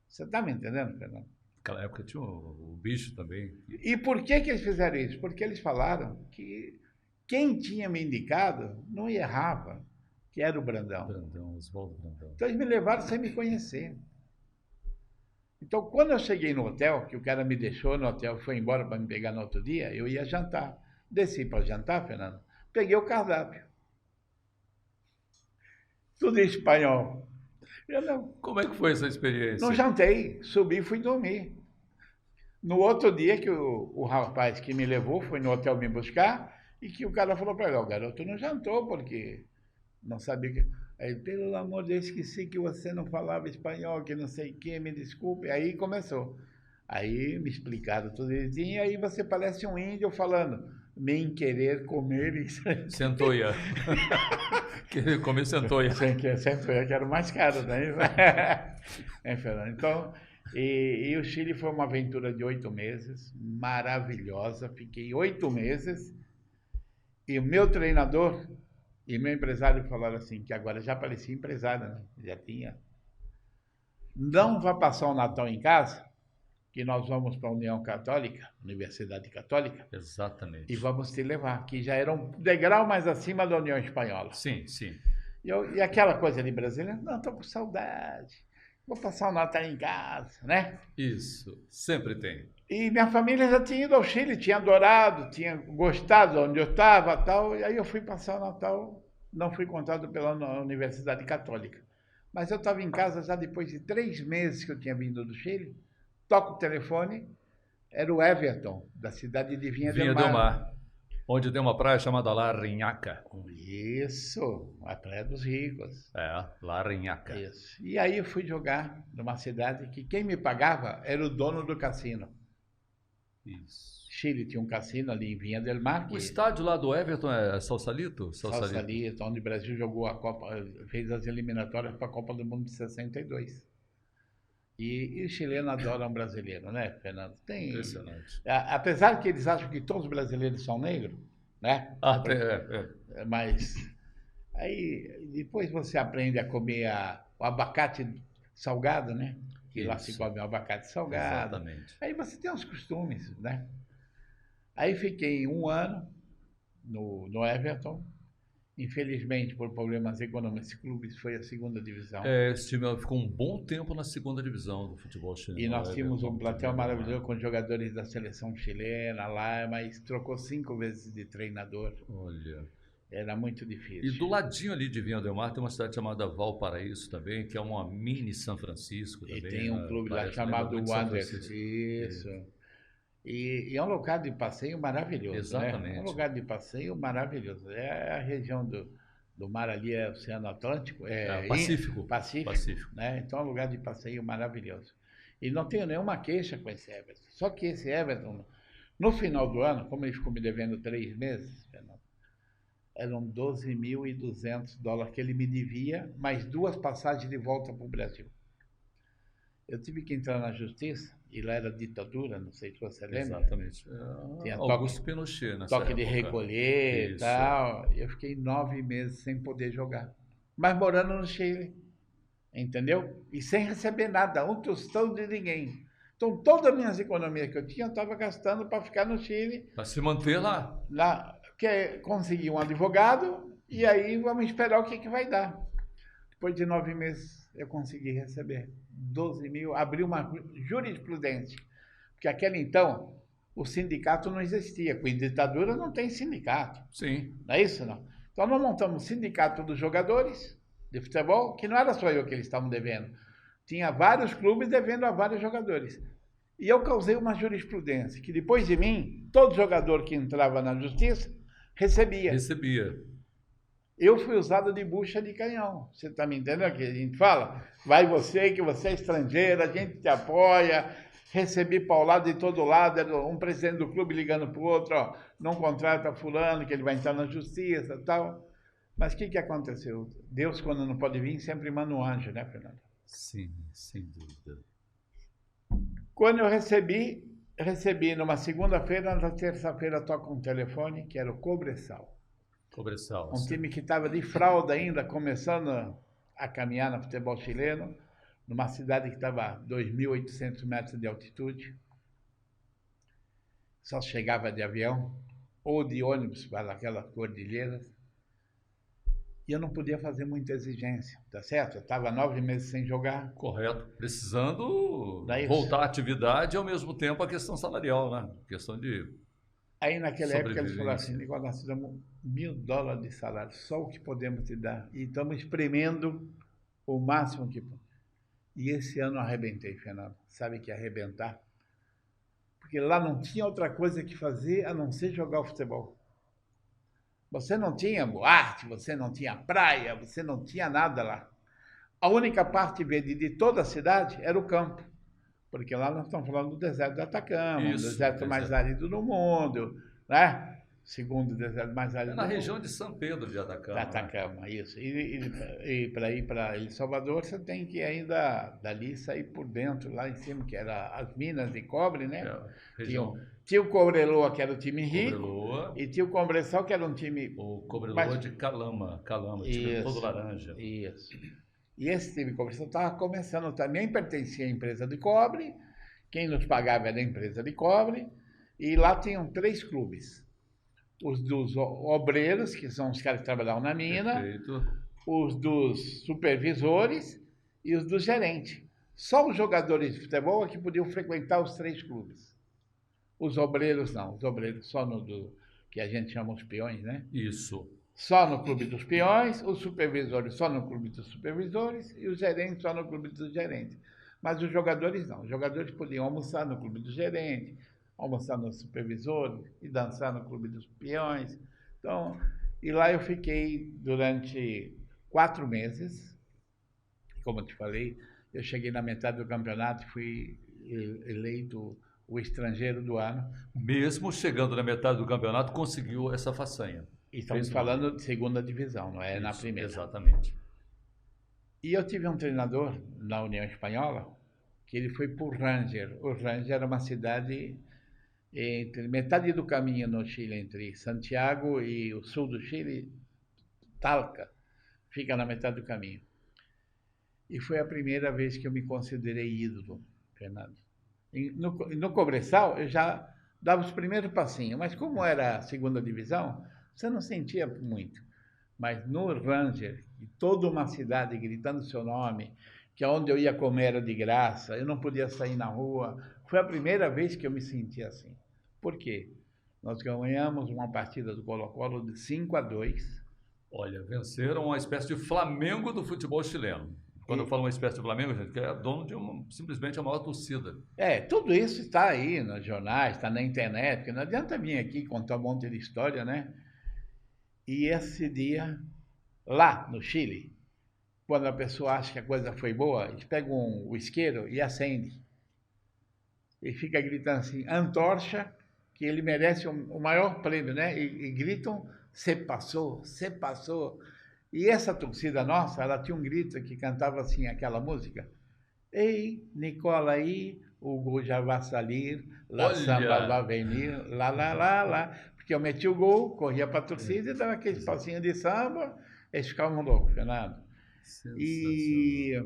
S2: Você está me entendendo, Fernando?
S1: Naquela época tinha o bicho também.
S2: E por que eles fizeram isso? Porque eles falaram que quem tinha me indicado não errava, que era o Brandão.
S1: Oswaldo Brandão.
S2: Então eles me levaram sem me conhecer. Então quando eu cheguei no hotel, que o cara me deixou no hotel, foi embora para me pegar no outro dia, eu ia jantar. Desci para jantar, Fernando, peguei o cardápio. Tudo em espanhol.
S1: Como é que foi essa experiência?
S2: Não jantei, subi e fui dormir. No outro dia que o rapaz que me levou foi no hotel me buscar e que o cara falou para ele, o garoto não jantou porque não sabia que... Aí, pelo amor de Deus, esqueci que você não falava espanhol, que não sei o que, me desculpe. Aí começou. Aí me explicaram tudo direitinho, e aí você parece um índio falando, nem querer comer isso.
S1: Centoia. Querer comer centoia.
S2: Centoia, que era o mais caro, né? Então, e o Chile foi uma aventura de 8 meses, maravilhosa. Fiquei 8 meses e o meu treinador e meu empresário falaram assim, que agora já parecia empresário, né? Já tinha. Não vá passar o Natal em casa, que nós vamos para a União Católica, Universidade Católica.
S1: Exatamente.
S2: E vamos te levar, que já era um degrau mais acima da União Espanhola.
S1: Sim, sim.
S2: E aquela coisa de brasileiro, não, estou com saudade, vou passar o Natal em casa, né?
S1: Isso, sempre tem.
S2: E minha família já tinha ido ao Chile, tinha adorado, tinha gostado de onde eu estava e tal, e aí eu fui passar o Natal, não fui contado pela Universidade Católica. Mas eu estava em casa já depois de 3 meses que eu tinha vindo do Chile, toco o telefone, era o Everton, da cidade de Vinha del Mar.
S1: Onde tem uma praia chamada Larrinhaca.
S2: Isso, a Praia dos Ricos.
S1: Larrinhaca.
S2: Isso. E aí eu fui jogar numa cidade que quem me pagava era o dono do cassino.
S1: Isso.
S2: Chile tinha um cassino ali em Vinha del Mar,
S1: O
S2: que
S1: estádio lá do Everton é Sausalito?
S2: Sausalito, onde o Brasil jogou a Copa, fez as eliminatórias para a Copa do Mundo de 62. E os chilenos adoram brasileiro, né, Fernando?
S1: Impressionante.
S2: Apesar que eles acham que todos os brasileiros são negros, né? Mas aí depois você aprende a comer o abacate salgado, né? Que lá se come o abacate salgado.
S1: Exatamente.
S2: Aí você tem os costumes, né? Aí fiquei 1 ano no Everton. Infelizmente, por problemas econômicos, esse clube foi a segunda divisão.
S1: Esse time ficou um bom tempo na segunda divisão do futebol chileno.
S2: E nós tínhamos um plantel maravilhoso com jogadores da seleção chilena lá, mas trocou 5 vezes de treinador.
S1: Olha.
S2: Era muito difícil.
S1: E do ladinho ali de Vinha del Mar tem uma cidade chamada Valparaíso também, que é uma mini São Francisco também.
S2: E tem um clube lá chamado Wanderers. Isso. E é um lugar de passeio maravilhoso.
S1: Exatamente.
S2: Né? É um lugar de passeio maravilhoso. É a região do mar ali, é o Oceano Atlântico.
S1: Pacífico.
S2: Pacífico. Né? Então é um lugar de passeio maravilhoso. E não tenho nenhuma queixa com esse Everton. Só que esse Everton, no final do ano, como ele ficou me devendo 3 meses, eram $12.200 que ele me devia, mais 2 passagens de volta para o Brasil. Eu tive que entrar na justiça, e lá era ditadura, não sei se você lembra.
S1: Exatamente.
S2: Tinha
S1: Augusto Pinochet nessa
S2: toque de recolher e tal. Eu fiquei 9 meses sem poder jogar. Mas morando no Chile, entendeu? E sem receber nada, um tostão de ninguém. Então, todas as minhas economias que eu tinha, eu estava gastando para ficar no Chile.
S1: Para se manter lá.
S2: Que consegui um advogado, e aí vamos esperar o que vai dar. Depois de 9 meses, eu consegui receber 12 mil, abri uma jurisprudência, porque aquele então, o sindicato não existia, com a ditadura não tem sindicato.
S1: Sim.
S2: Não é isso, não? Então nós montamos o sindicato dos jogadores de futebol, que não era só eu que eles estavam devendo, tinha vários clubes devendo a vários jogadores. E eu causei uma jurisprudência, que depois de mim, todo jogador que entrava na justiça, recebia. Eu fui usado de bucha de canhão. Você está me entendendo? Que a gente fala, vai você, que você é estrangeiro, a gente te apoia. Recebi paulado de todo lado, era um presidente do clube ligando para o outro, ó, não contrata fulano, que ele vai entrar na justiça e tal. Mas o que aconteceu? Deus, quando não pode vir, sempre manda um anjo, né, Fernando?
S1: Sim, sem dúvida.
S2: Quando eu recebi numa segunda-feira, na terça-feira toca um telefone, que era o Cobressal. Um time que estava de fralda ainda, começando a caminhar no futebol chileno, numa cidade que estava a 2.800 metros de altitude. Só chegava de avião ou de ônibus para aquelas cordilheiras. E eu não podia fazer muita exigência, tá certo? Eu estava 9 meses sem jogar.
S1: Correto. Precisando voltar à atividade e, ao mesmo tempo, a questão salarial, né? Questão de
S2: Aí, naquela época, eles falaram assim, igual nós fizemos $1.000 de salário, só o que podemos te dar. E estamos espremendo o máximo que podemos. E esse ano eu arrebentei, Fernando. Sabe que arrebentar? Porque lá não tinha outra coisa que fazer a não ser jogar o futebol. Você não tinha boate, você não tinha praia, você não tinha nada lá. A única parte verde de toda a cidade era o campo. Porque lá nós estamos falando do deserto do Atacama, o deserto mais árido do mundo, né? Segundo deserto mais árido do mundo.
S1: Na região de São Pedro de Atacama.
S2: De Atacama, né? Isso. E para ir para El Salvador, você tem que ainda dali sair por dentro, lá em cima, que era as minas de cobre, né? Tinha o Cobreloa, que era o time rico, e tinha o Cobressal, que era um time...
S1: O Cobreloa de Calama, time todo laranja.
S2: Isso. E esse time de Cobressal estava começando, também pertencia à empresa de cobre, quem nos pagava era a empresa de cobre, e lá tinham 3 clubes. Os dos obreiros, que são os caras que trabalhavam na mina, perfeito, os dos supervisores e os dos gerentes. Só os jogadores de futebol é que podiam frequentar os 3 clubes. Os obreiros não, os obreiros só que a gente chama os peões, né?
S1: Isso.
S2: Só no clube dos peões, os supervisores só no clube dos supervisores e os gerentes só no clube dos gerentes. Mas os jogadores não. Os jogadores podiam almoçar no clube do gerente, almoçar no supervisor e dançar no clube dos peões. Então, e lá eu fiquei durante 4 meses. Como eu te falei, eu cheguei na metade do campeonato e fui eleito o estrangeiro do ano.
S1: Mesmo chegando na metade do campeonato, conseguiu essa façanha.
S2: E estamos falando de segunda divisão, não é na primeira.
S1: Exatamente.
S2: E eu tive um treinador na União Espanhola, que ele foi para o Ranger. O Ranger era uma cidade entre metade do caminho no Chile, entre Santiago e o sul do Chile, Talca, fica na metade do caminho. E foi a primeira vez que eu me considerei ídolo, Fernando. No Cobressal, eu já dava os primeiros passinhos, mas como era a segunda divisão, você não sentia muito. Mas no Ranger, toda uma cidade gritando seu nome, que onde eu ia comer era de graça, eu não podia sair na rua, foi a primeira vez que eu me senti assim. Por quê? Nós ganhamos uma partida do Colo-Colo de 5-2.
S1: Olha, venceram uma espécie de Flamengo do futebol chileno. Quando eu falo uma espécie de Flamengo, gente, que é dono de simplesmente a maior torcida.
S2: Tudo isso está aí nos jornais, está na internet, porque não adianta vir aqui contar um monte de história, né? E esse dia, lá no Chile, quando a pessoa acha que a coisa foi boa, eles pegam um isqueiro e acende. E fica gritando assim, antorcha, que ele merece o maior prêmio, né? E gritam, "Cê passou, cê passou". E essa torcida nossa, ela tinha um grito que cantava assim, aquela música. Ei, Nicola aí, o gol já vai sair, lá samba vai venir, lá, lá, lá, lá. Porque eu meti o gol, corria para a torcida e dava aqueles passinhos de samba, eles ficavam loucos, Fernando. E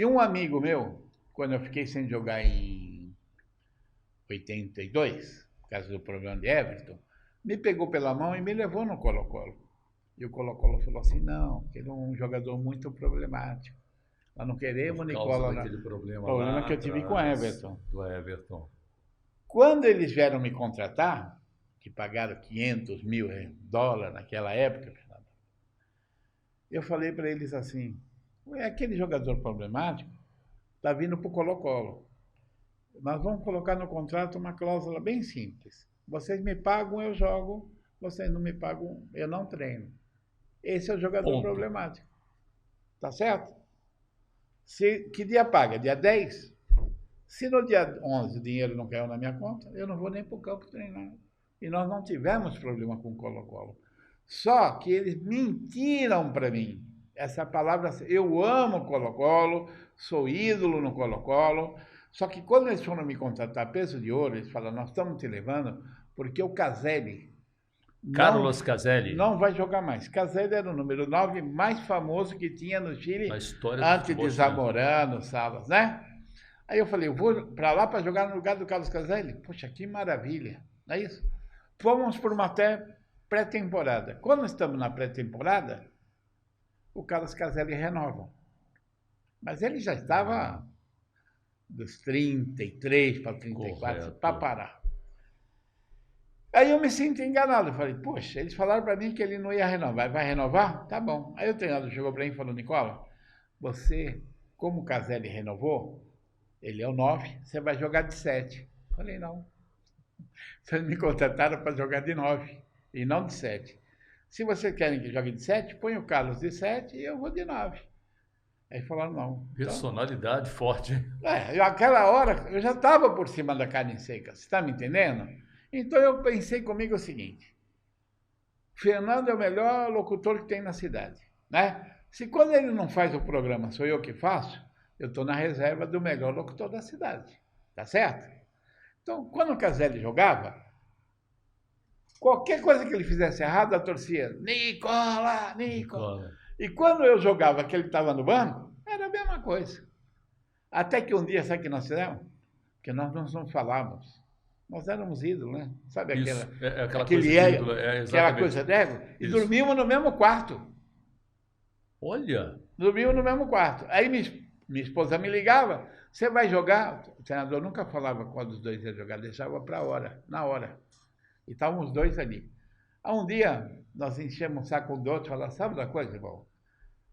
S2: um amigo meu, quando eu fiquei sem jogar em 82, por causa do problema de Everton, me pegou pela mão e me levou no Colo-Colo. E o Colo-Colo falou assim, não, que ele é um jogador muito problemático. Nós não queremos Nicola. Problema que eu tive com o Everton.
S1: Do Everton.
S2: Quando eles vieram me contratar, que pagaram $500 mil naquela época, eu falei para eles assim, aquele jogador problemático está vindo para o Colo-Colo. Nós vamos colocar no contrato uma cláusula bem simples. Vocês me pagam, eu jogo. Vocês não me pagam, eu não treino. Esse é o jogador problemático. Tá certo? Que dia paga? Dia 10? Se no dia 11 o dinheiro não caiu na minha conta, eu não vou nem para o campo treinar. E nós não tivemos problema com o Colo-Colo. Só que eles mentiram para mim. Essa palavra, eu amo o Colo-Colo, sou ídolo no Colo-Colo. Só que quando eles foram me contratar peso de ouro, eles falaram, nós estamos te levando porque o Caselli,
S1: Carlos Caselli
S2: não vai jogar mais. Caselli era o número 9 mais famoso que tinha no Chile antes de Zamorano, Salas, né? Aí eu falei, eu vou para lá para jogar no lugar do Carlos Caselli? Poxa, que maravilha, não é isso? Fomos por uma pré-temporada. Quando estamos na pré-temporada, o Carlos Caselli renova. Mas ele já estava dos 33 para 34, para parar. Aí eu me sinto enganado. Eu falei, poxa, eles falaram para mim que ele não ia renovar. Vai renovar? Tá bom. Aí o treinador chegou para mim e falou, Nicola, você, como o Caselli renovou, ele é o 9, você vai jogar de 7. Eu falei, não. Vocês me contrataram para jogar de 9 e não de 7. Se vocês querem que jogue de 7, põe o Carlos de 7 e eu vou de 9. Aí falaram, não.
S1: Personalidade forte.
S2: Aquela hora, eu já estava por cima da carne seca. Você está me entendendo? Então eu pensei comigo o seguinte, Fernando é o melhor locutor que tem na cidade, né? Se quando ele não faz o programa, sou eu que faço, eu estou na reserva do melhor locutor da cidade, tá certo? Então, quando o Caselli jogava, qualquer coisa que ele fizesse errado, a torcia, Nicola. E quando eu jogava que ele estava no banco, era a mesma coisa. Até que um dia, sabe o que nós fizemos? Porque nós não falávamos. Nós éramos ídolos, né? Sabe aquela coisa de ídolo? Aquela coisa de ego? E dormimos no mesmo quarto.
S1: Olha!
S2: Dormimos no mesmo quarto. Aí minha esposa me ligava, você vai jogar? O treinador nunca falava quando os dois iam jogar, deixava na hora. E estavam os dois ali. Aí um dia, nós enchemos um saco um do outro e falamos, sabe da coisa, irmão?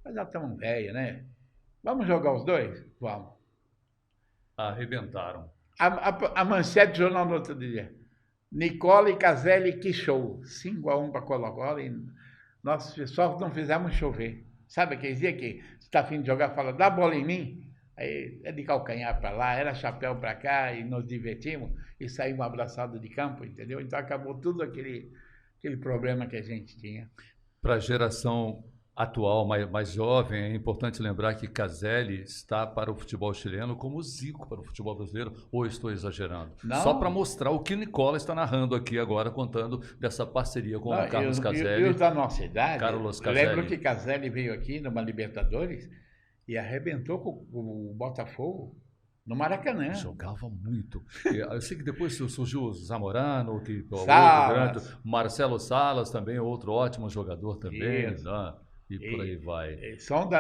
S2: Nós já estamos velhos, né? Vamos jogar os dois? Vamos.
S1: Arrebentaram.
S2: A manchete do jornal no outro dia. Nicola e Caselli, que show. 5-1 para Colo-Colo e nós só não fizemos chover. Sabe aquele dia que você está afim de jogar, fala, dá bola em mim? Aí é de calcanhar para lá, era chapéu para cá e nos divertimos e saímos abraçados de campo, entendeu? Então acabou tudo aquele problema que a gente tinha.
S1: Para a geração atual, mais jovem, é importante lembrar que Caselli está para o futebol chileno como o Zico para o futebol brasileiro, ou estou exagerando?
S2: Não.
S1: Só para mostrar o que o Nicola está narrando aqui agora, contando dessa parceria com o Carlos Caselli.
S2: E os da nossa idade,
S1: Carlos
S2: eu lembro que Caselli veio aqui numa Libertadores e arrebentou com o Botafogo no Maracanã.
S1: Jogava muito. Eu sei que depois surgiu o Zamorano, que
S2: Salas.
S1: outro grande, Marcelo Salas também, outro ótimo jogador também, né? E por aí vai.
S2: São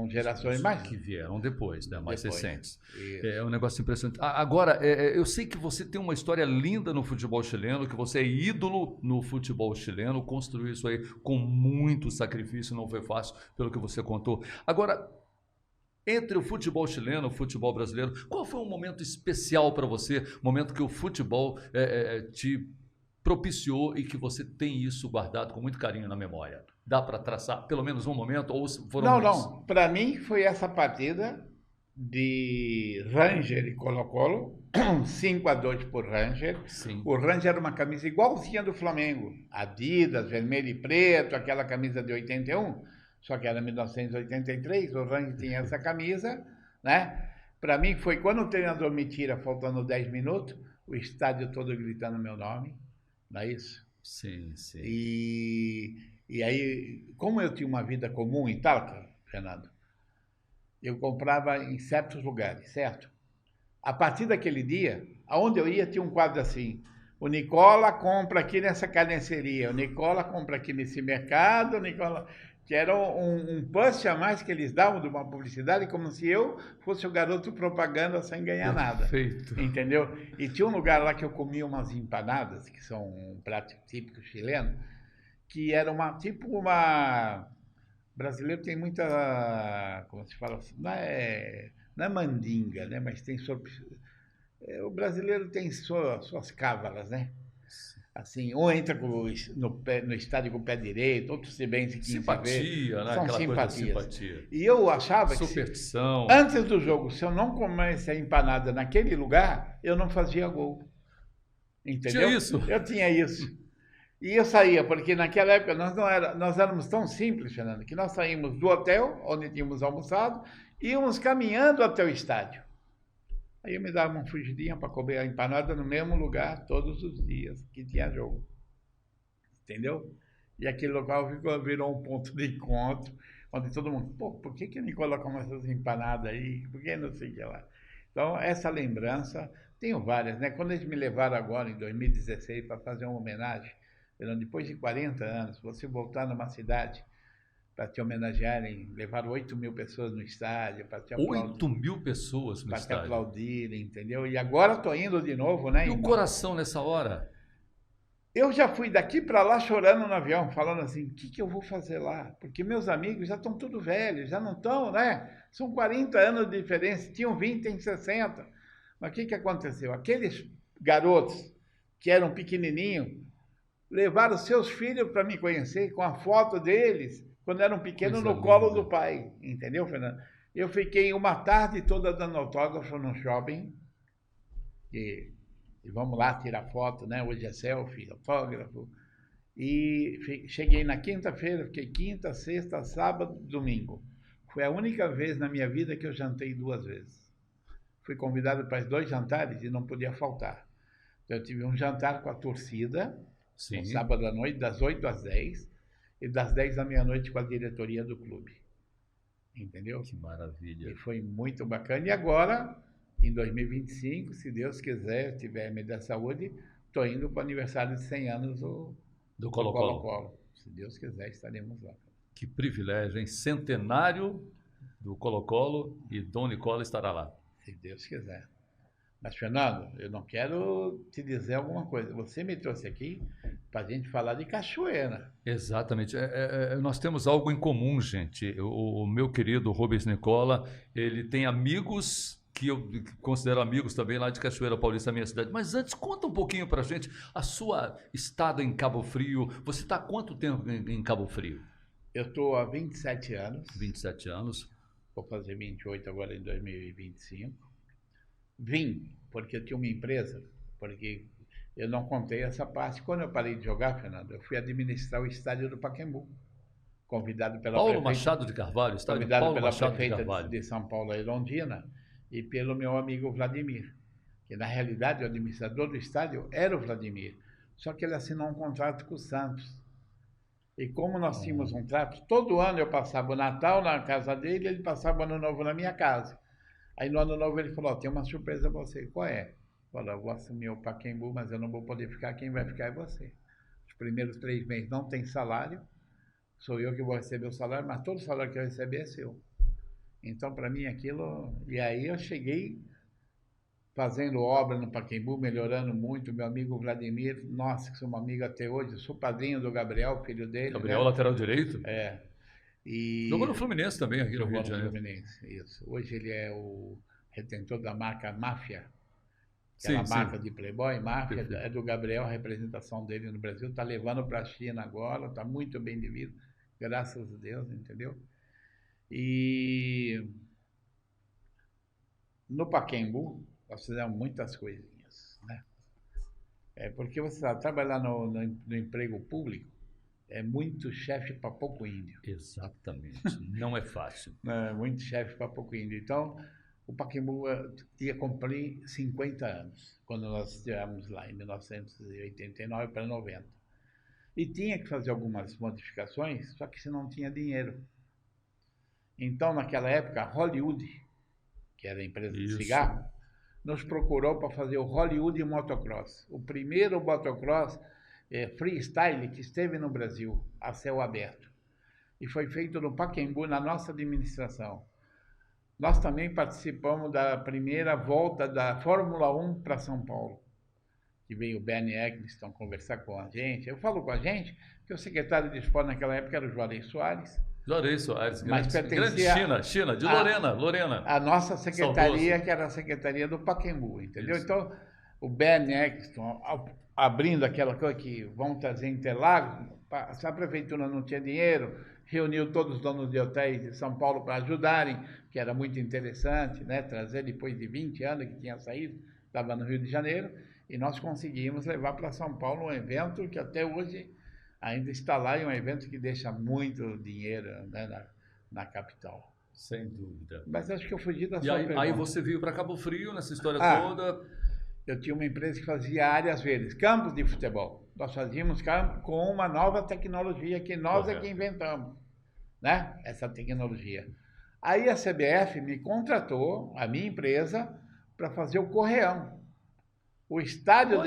S2: gerações mais
S1: que vieram depois, né? Mais recentes.
S2: Isso.
S1: É um negócio impressionante. Agora, eu sei que você tem uma história linda no futebol chileno, que você é ídolo no futebol chileno, construiu isso aí com muito sacrifício, não foi fácil, pelo que você contou. Agora, entre o futebol chileno e o futebol brasileiro, qual foi um momento especial para você, momento que o futebol te propiciou e que você tem isso guardado com muito carinho na memória? Dá para traçar pelo menos um momento? Ou foram
S2: não. Para mim foi essa partida de Ranger e Colo-Colo, 5-2 por Ranger.
S1: Sim.
S2: O Ranger era uma camisa igualzinha do Flamengo, Adidas, vermelho e preto, aquela camisa de 81, só que era 1983, o Ranger tinha essa camisa, né? Para mim foi quando o treinador me tira, faltando 10 minutos, o estádio todo gritando meu nome, não é isso?
S1: Sim.
S2: E aí, como eu tinha uma vida comum em Talca, Fernando, eu comprava em certos lugares, certo? A partir daquele dia, aonde eu ia tinha um quadro assim, o Nicola compra aqui nessa carniceria, o Nicola compra aqui nesse mercado, o Nicola... que era um punch a mais que eles davam de uma publicidade, como se eu fosse o garoto propaganda sem ganhar nada.
S1: Perfeito.
S2: Entendeu? E tinha um lugar lá que eu comia umas empanadas, que são um prato típico chileno, que era tipo uma... Brasileiro tem muita... Como se fala? Não é mandinga, né? Mas tem... O brasileiro tem suas cávalas, né? Assim, ou entra no estádio com o pé direito, outro se bem se
S1: simpatia, né?
S2: São
S1: aquela
S2: simpatias.
S1: coisa de simpatia.
S2: E eu achava
S1: superstição.
S2: Que antes do jogo, se eu não comesse a empanada naquele lugar, eu não fazia gol. Entendeu?
S1: Tinha isso?
S2: Eu tinha isso. E eu saía, porque naquela época nós éramos tão simples, Fernando, que nós saímos do hotel, onde tínhamos almoçado, e íamos caminhando até o estádio. Aí eu me dava uma fugidinha para comer a empanada no mesmo lugar todos os dias que tinha jogo. Entendeu? E aquele local virou um ponto de encontro, onde todo mundo, pô, por que ele coloca essas empanadas aí? Por que não sei o que lá? Então, essa lembrança, tenho várias, né? Quando eles me levaram agora, em 2016, para fazer uma homenagem, depois de 40 anos, você voltar numa cidade para te homenagearem, levaram 8.000 pessoas no estádio para te aplaudir.
S1: 8.000 pessoas no estádio?
S2: Para te aplaudirem, entendeu? E agora estou indo de novo, né?
S1: E o coração nessa hora?
S2: Eu já fui daqui para lá chorando no avião, falando assim, o que eu vou fazer lá? Porque meus amigos já estão tudo velhos, já não estão, né? São 40 anos de diferença, tinham 20, tem 60. Mas o que aconteceu? Aqueles garotos que eram pequenininhos, levaram seus filhos para me conhecer com a foto deles, quando eram pequenos, no colo do pai. Entendeu, Fernando? Eu fiquei uma tarde toda dando autógrafo no shopping. E vamos lá tirar foto, né? Hoje é selfie, autógrafo. E cheguei na quinta-feira, fiquei quinta, sexta, sábado, domingo. Foi a única vez na minha vida que eu jantei 2 vezes. Fui convidado para 2 jantares e não podia faltar. Então, eu tive um jantar com a torcida, no sábado à noite, das 8 às 10, e das 10 à meia-noite com a diretoria do clube. Entendeu?
S1: Que maravilha.
S2: E foi muito bacana. E agora, em 2025, se Deus quiser, tiver me dar saúde, estou indo para o aniversário de 100 anos do Colo-Colo. Se Deus quiser, estaremos lá.
S1: Que privilégio, hein? Centenário do Colo-Colo e Dom Nicola estará lá.
S2: Se Deus quiser. Mas, Fernando, eu não quero te dizer alguma coisa. Você me trouxe aqui para a gente falar de cachoeira.
S1: Exatamente. Nós temos algo em comum, gente. O meu querido Rubens Nicola, ele tem amigos que eu considero amigos também lá de Cachoeira Paulista, minha cidade. Mas antes, conta um pouquinho para a gente a sua estada em Cabo Frio. Você está há quanto tempo em Cabo Frio?
S2: Eu estou há 27 anos.
S1: 27 anos.
S2: vou fazer 28 agora em 2025. Vim, porque eu tinha uma empresa, porque eu não contei essa parte. Quando eu parei de jogar, Fernando, eu fui administrar o estádio do Pacaembu, convidado pela
S1: Paulo
S2: prefeita,
S1: Machado de Carvalho, estádio
S2: convidado
S1: Paulo
S2: pela
S1: Machado de
S2: prefeita
S1: Carvalho.
S2: de São Paulo, Erondina, e pelo meu amigo Vladimir, que na realidade o administrador do estádio era o Vladimir, só que ele assinou um contrato com o Santos. E como nós tínhamos um trato, todo ano eu passava o Natal na casa dele, ele passava o Ano Novo na minha casa. Aí no Ano Novo ele falou, tem uma surpresa para você. Qual é? Falou, eu vou assumir o Pacaembu, mas eu não vou poder ficar, quem vai ficar é você. Os primeiros 3 meses não tem salário, sou eu que vou receber o salário, mas todo o salário que eu receber é seu. Então, para mim, aquilo... E aí eu cheguei fazendo obra no Pacaembu, melhorando muito. Meu amigo Vladimir, nossa, que somos amigos até hoje, eu sou padrinho do Gabriel, filho dele.
S1: Gabriel,
S2: né?
S1: lateral direito?
S2: É. E
S1: jogou no Fluminense também, aqui no
S2: jogou
S1: Rio de
S2: no
S1: Janeiro.
S2: Fluminense, isso. Hoje ele é o retentor da marca Máfia, aquela
S1: Sim,
S2: marca
S1: sim.
S2: de Playboy. Máfia
S1: Perfeito.
S2: é do Gabriel, a representação dele no Brasil. Está levando para a China agora, está muito bem de vida, graças a Deus, entendeu? E no Pacaembu, nós fizemos muitas coisinhas, né? Porque você sabe, trabalhar no emprego público é muito chefe para pouco índio.
S1: Exatamente. Não é fácil.
S2: Muito chefe para pouco índio. Então, o Pacaembu ia cumprir 50 anos, quando nós estivemos lá, em 1989 para 90. E tinha que fazer algumas modificações, só que se não tinha dinheiro. Então, naquela época, a Hollywood, que era a empresa de cigarro, nos procurou para fazer o Hollywood Motocross. O primeiro motocross freestyle que esteve no Brasil, a céu aberto. E foi feito no Pacaembu, na nossa administração. Nós também participamos da primeira volta da Fórmula 1 para São Paulo, que veio o Bernie Eccleston conversar com a gente. Eu falo com a gente, que o secretário de esporte naquela época era o Juarez Soares.
S1: Juarez Soares,
S2: Mas
S1: grande China, de Lorena.
S2: A nossa secretaria,
S1: Saudoso.
S2: Que era a secretaria do Pacaembu, entendeu?
S1: Isso.
S2: Então, o Bernie Eccleston, abrindo aquela coisa que vão trazer Interlagos, se a prefeitura não tinha dinheiro, reuniu todos os donos de hotéis de São Paulo para ajudarem, que era muito interessante, né? Trazer depois de 20 anos que tinha saído, estava no Rio de Janeiro, e nós conseguimos levar para São Paulo um evento que até hoje ainda está lá, e um evento que deixa muito dinheiro, né, na capital.
S1: Sem dúvida.
S2: Mas acho que eu fugi da
S1: E
S2: sua
S1: aí,
S2: pergunta.
S1: você veio para Cabo Frio nessa história toda.
S2: Eu tinha uma empresa que fazia áreas verdes, campos de futebol. Nós fazíamos campos com uma nova tecnologia que nós é que inventamos, né? Essa tecnologia. Aí a CBF me contratou, a minha empresa, para fazer o Correão. O estádio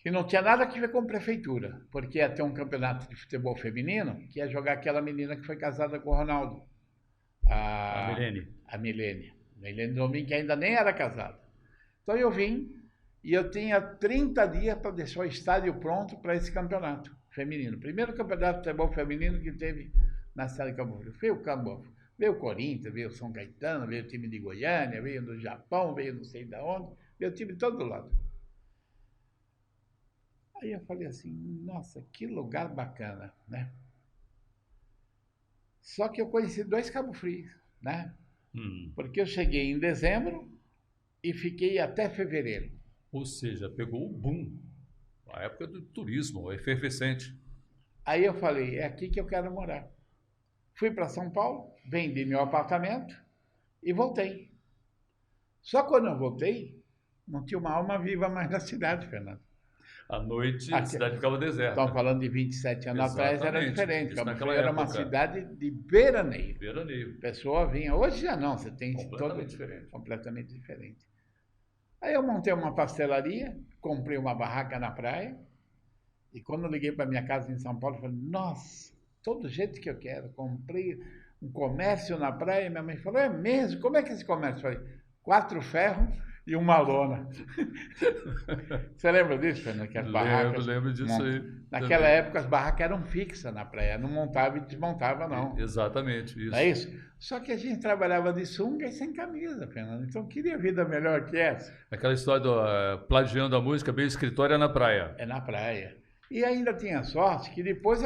S2: que não tinha nada a ver com prefeitura, porque ia ter um campeonato de futebol feminino, que ia jogar aquela menina que foi casada com o Ronaldo.
S1: A
S2: Milene Domingue, que ainda nem era casada. Então eu vim e eu tinha 30 dias para deixar o estádio pronto para esse campeonato feminino. Primeiro campeonato de futebol feminino que teve na cidade de Cabo Frio. Veio o Corinthians, veio o São Caetano, veio o time de Goiânia, veio do Japão, veio não sei de onde, veio o time de todo lado. Aí eu falei assim, nossa, que lugar bacana, né? Só que eu conheci 2 Cabo Frios, né? Porque eu cheguei em dezembro e fiquei até fevereiro.
S1: Ou seja, pegou o boom, a época do turismo, efervescente.
S2: Aí eu falei, é aqui que eu quero morar. Fui para São Paulo, vendi meu apartamento e voltei. Só quando eu voltei, não tinha uma alma viva mais na cidade, Fernando.
S1: À noite, a cidade ficava deserta.
S2: Estamos falando de 27 anos atrás, era diferente. Cabo Frio era uma cidade de veraneio.
S1: Veraneio.
S2: Pessoa vinha. Hoje já não, você tem
S1: completamente diferente.
S2: Aí eu montei uma pastelaria, comprei uma barraca na praia, e quando eu liguei para minha casa em São Paulo, eu falei, nossa, todo jeito que eu quero. Comprei um comércio na praia, e minha mãe falou, é mesmo? Como é que é esse comércio? Eu falei, 4 ferros e uma lona. Você lembra disso, Fernando? Que as barracas...
S1: Lembro disso aí.
S2: Naquela época as barracas eram fixas na praia, não montava e desmontava, não.
S1: Exatamente, isso.
S2: Não é isso? Só que a gente trabalhava de sunga e sem camisa, Fernando. Então queria vida melhor que essa.
S1: Aquela história do plagiando a música, bem escritório é na praia.
S2: É na praia. E ainda tinha sorte que depois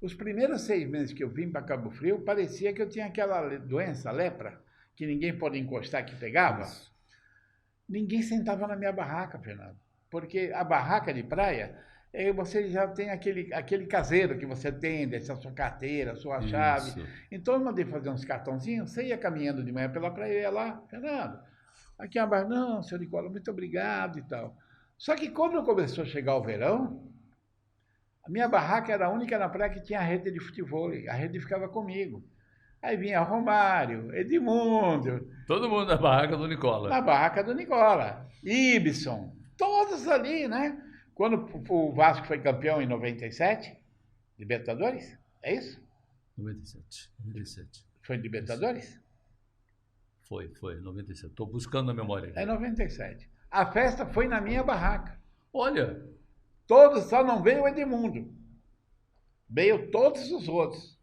S2: Os primeiros 6 meses que eu vim para Cabo Frio, parecia que eu tinha aquela doença, lepra, que ninguém pode encostar, que pegava.
S1: Isso.
S2: Ninguém sentava na minha barraca, Fernando. Porque a barraca de praia, você já tem aquele caseiro que você tem, deixa a sua carteira, a sua chave.
S1: Isso.
S2: Então eu mandei fazer uns cartãozinhos, você ia caminhando de manhã pela praia, ia lá, Fernando, aqui é uma barra, não, senhor Nicola, muito obrigado e tal. Só que quando começou a chegar o verão, a minha barraca era a única na praia que tinha a rede de futebol, a rede ficava comigo. Aí vinha Romário, Edmundo,
S1: Todo mundo na barraca do Nicola.
S2: na barraca do Nicola, Ibson, todos ali, né? Quando o Vasco foi campeão em 97, Libertadores, é isso?
S1: 97.
S2: Foi Libertadores?
S1: Foi, 97. Estou buscando na memória
S2: É
S1: aqui.
S2: 97. A festa foi na minha barraca.
S1: Olha,
S2: Todos, só não veio o Edmundo. Veio todos os outros.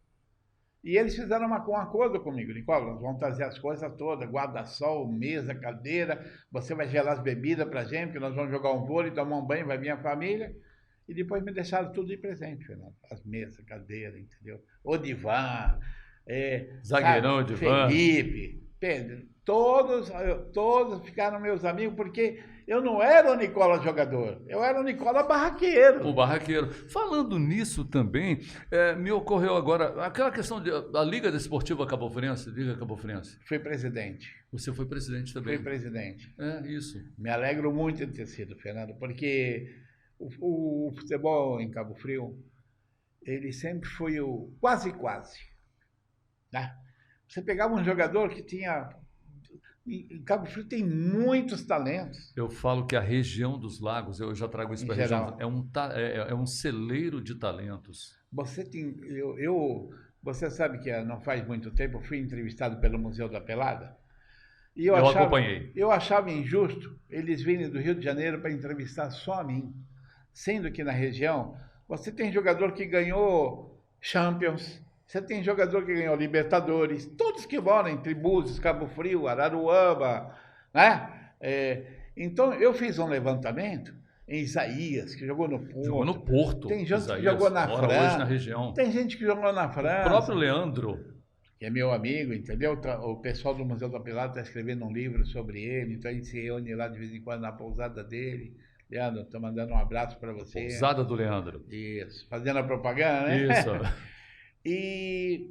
S2: E eles fizeram um acordo comigo. Nicola, nós vamos trazer as coisas todas, guarda-sol, mesa, cadeira, você vai gelar as bebidas pra gente, porque nós vamos jogar um vôlei, tomar um banho, vai vir a família. E depois me deixaram tudo de presente, Fernando. As mesas, cadeira, entendeu? O divã,
S1: Zagueirão,
S2: sabe?
S1: divã.
S2: Felipe, Pedro, todos ficaram meus amigos, porque eu não era o Nicola jogador, eu era o Nicola barraqueiro.
S1: O barraqueiro. Falando nisso também, me ocorreu agora aquela questão da Liga Desportiva Cabo Friense, Liga Cabo Friense.
S2: Fui presidente.
S1: Você foi presidente também.
S2: Fui presidente.
S1: É, isso.
S2: Me alegro muito de ter sido, Fernando, porque o futebol em Cabo Frio, ele sempre foi o quase, né? Você pegava um jogador que tinha... Em Cabo Frio tem muitos talentos.
S1: Eu falo que a região dos lagos, eu já trago isso
S2: Em
S1: para a região,
S2: geral.
S1: é um celeiro de talentos.
S2: Você tem... você sabe que não faz muito tempo eu fui entrevistado pelo Museu da Pelada. E
S1: Eu acompanhei.
S2: Eu achava injusto eles virem do Rio de Janeiro para entrevistar só a mim. Sendo que na região, você tem jogador que ganhou Champions, você tem jogador que ganhou Libertadores, todos que moram em Tribúzios, Cabo Frio, Araruama, né? Então, eu fiz um levantamento em Isaías, que jogou no Porto.
S1: Jogou no Porto.
S2: Tem gente
S1: Isaías,
S2: que jogou na
S1: mora
S2: França.
S1: hoje na região.
S2: Tem gente que jogou na
S1: O
S2: França.
S1: próprio Leandro.
S2: Que é meu amigo, entendeu? O pessoal do Museu da Pelada está escrevendo um livro sobre ele, então a gente se reúne lá de vez em quando na pousada dele. Leandro, estou mandando um abraço para você.
S1: Pousada do Leandro.
S2: Isso, fazendo a propaganda, né?
S1: Isso.
S2: E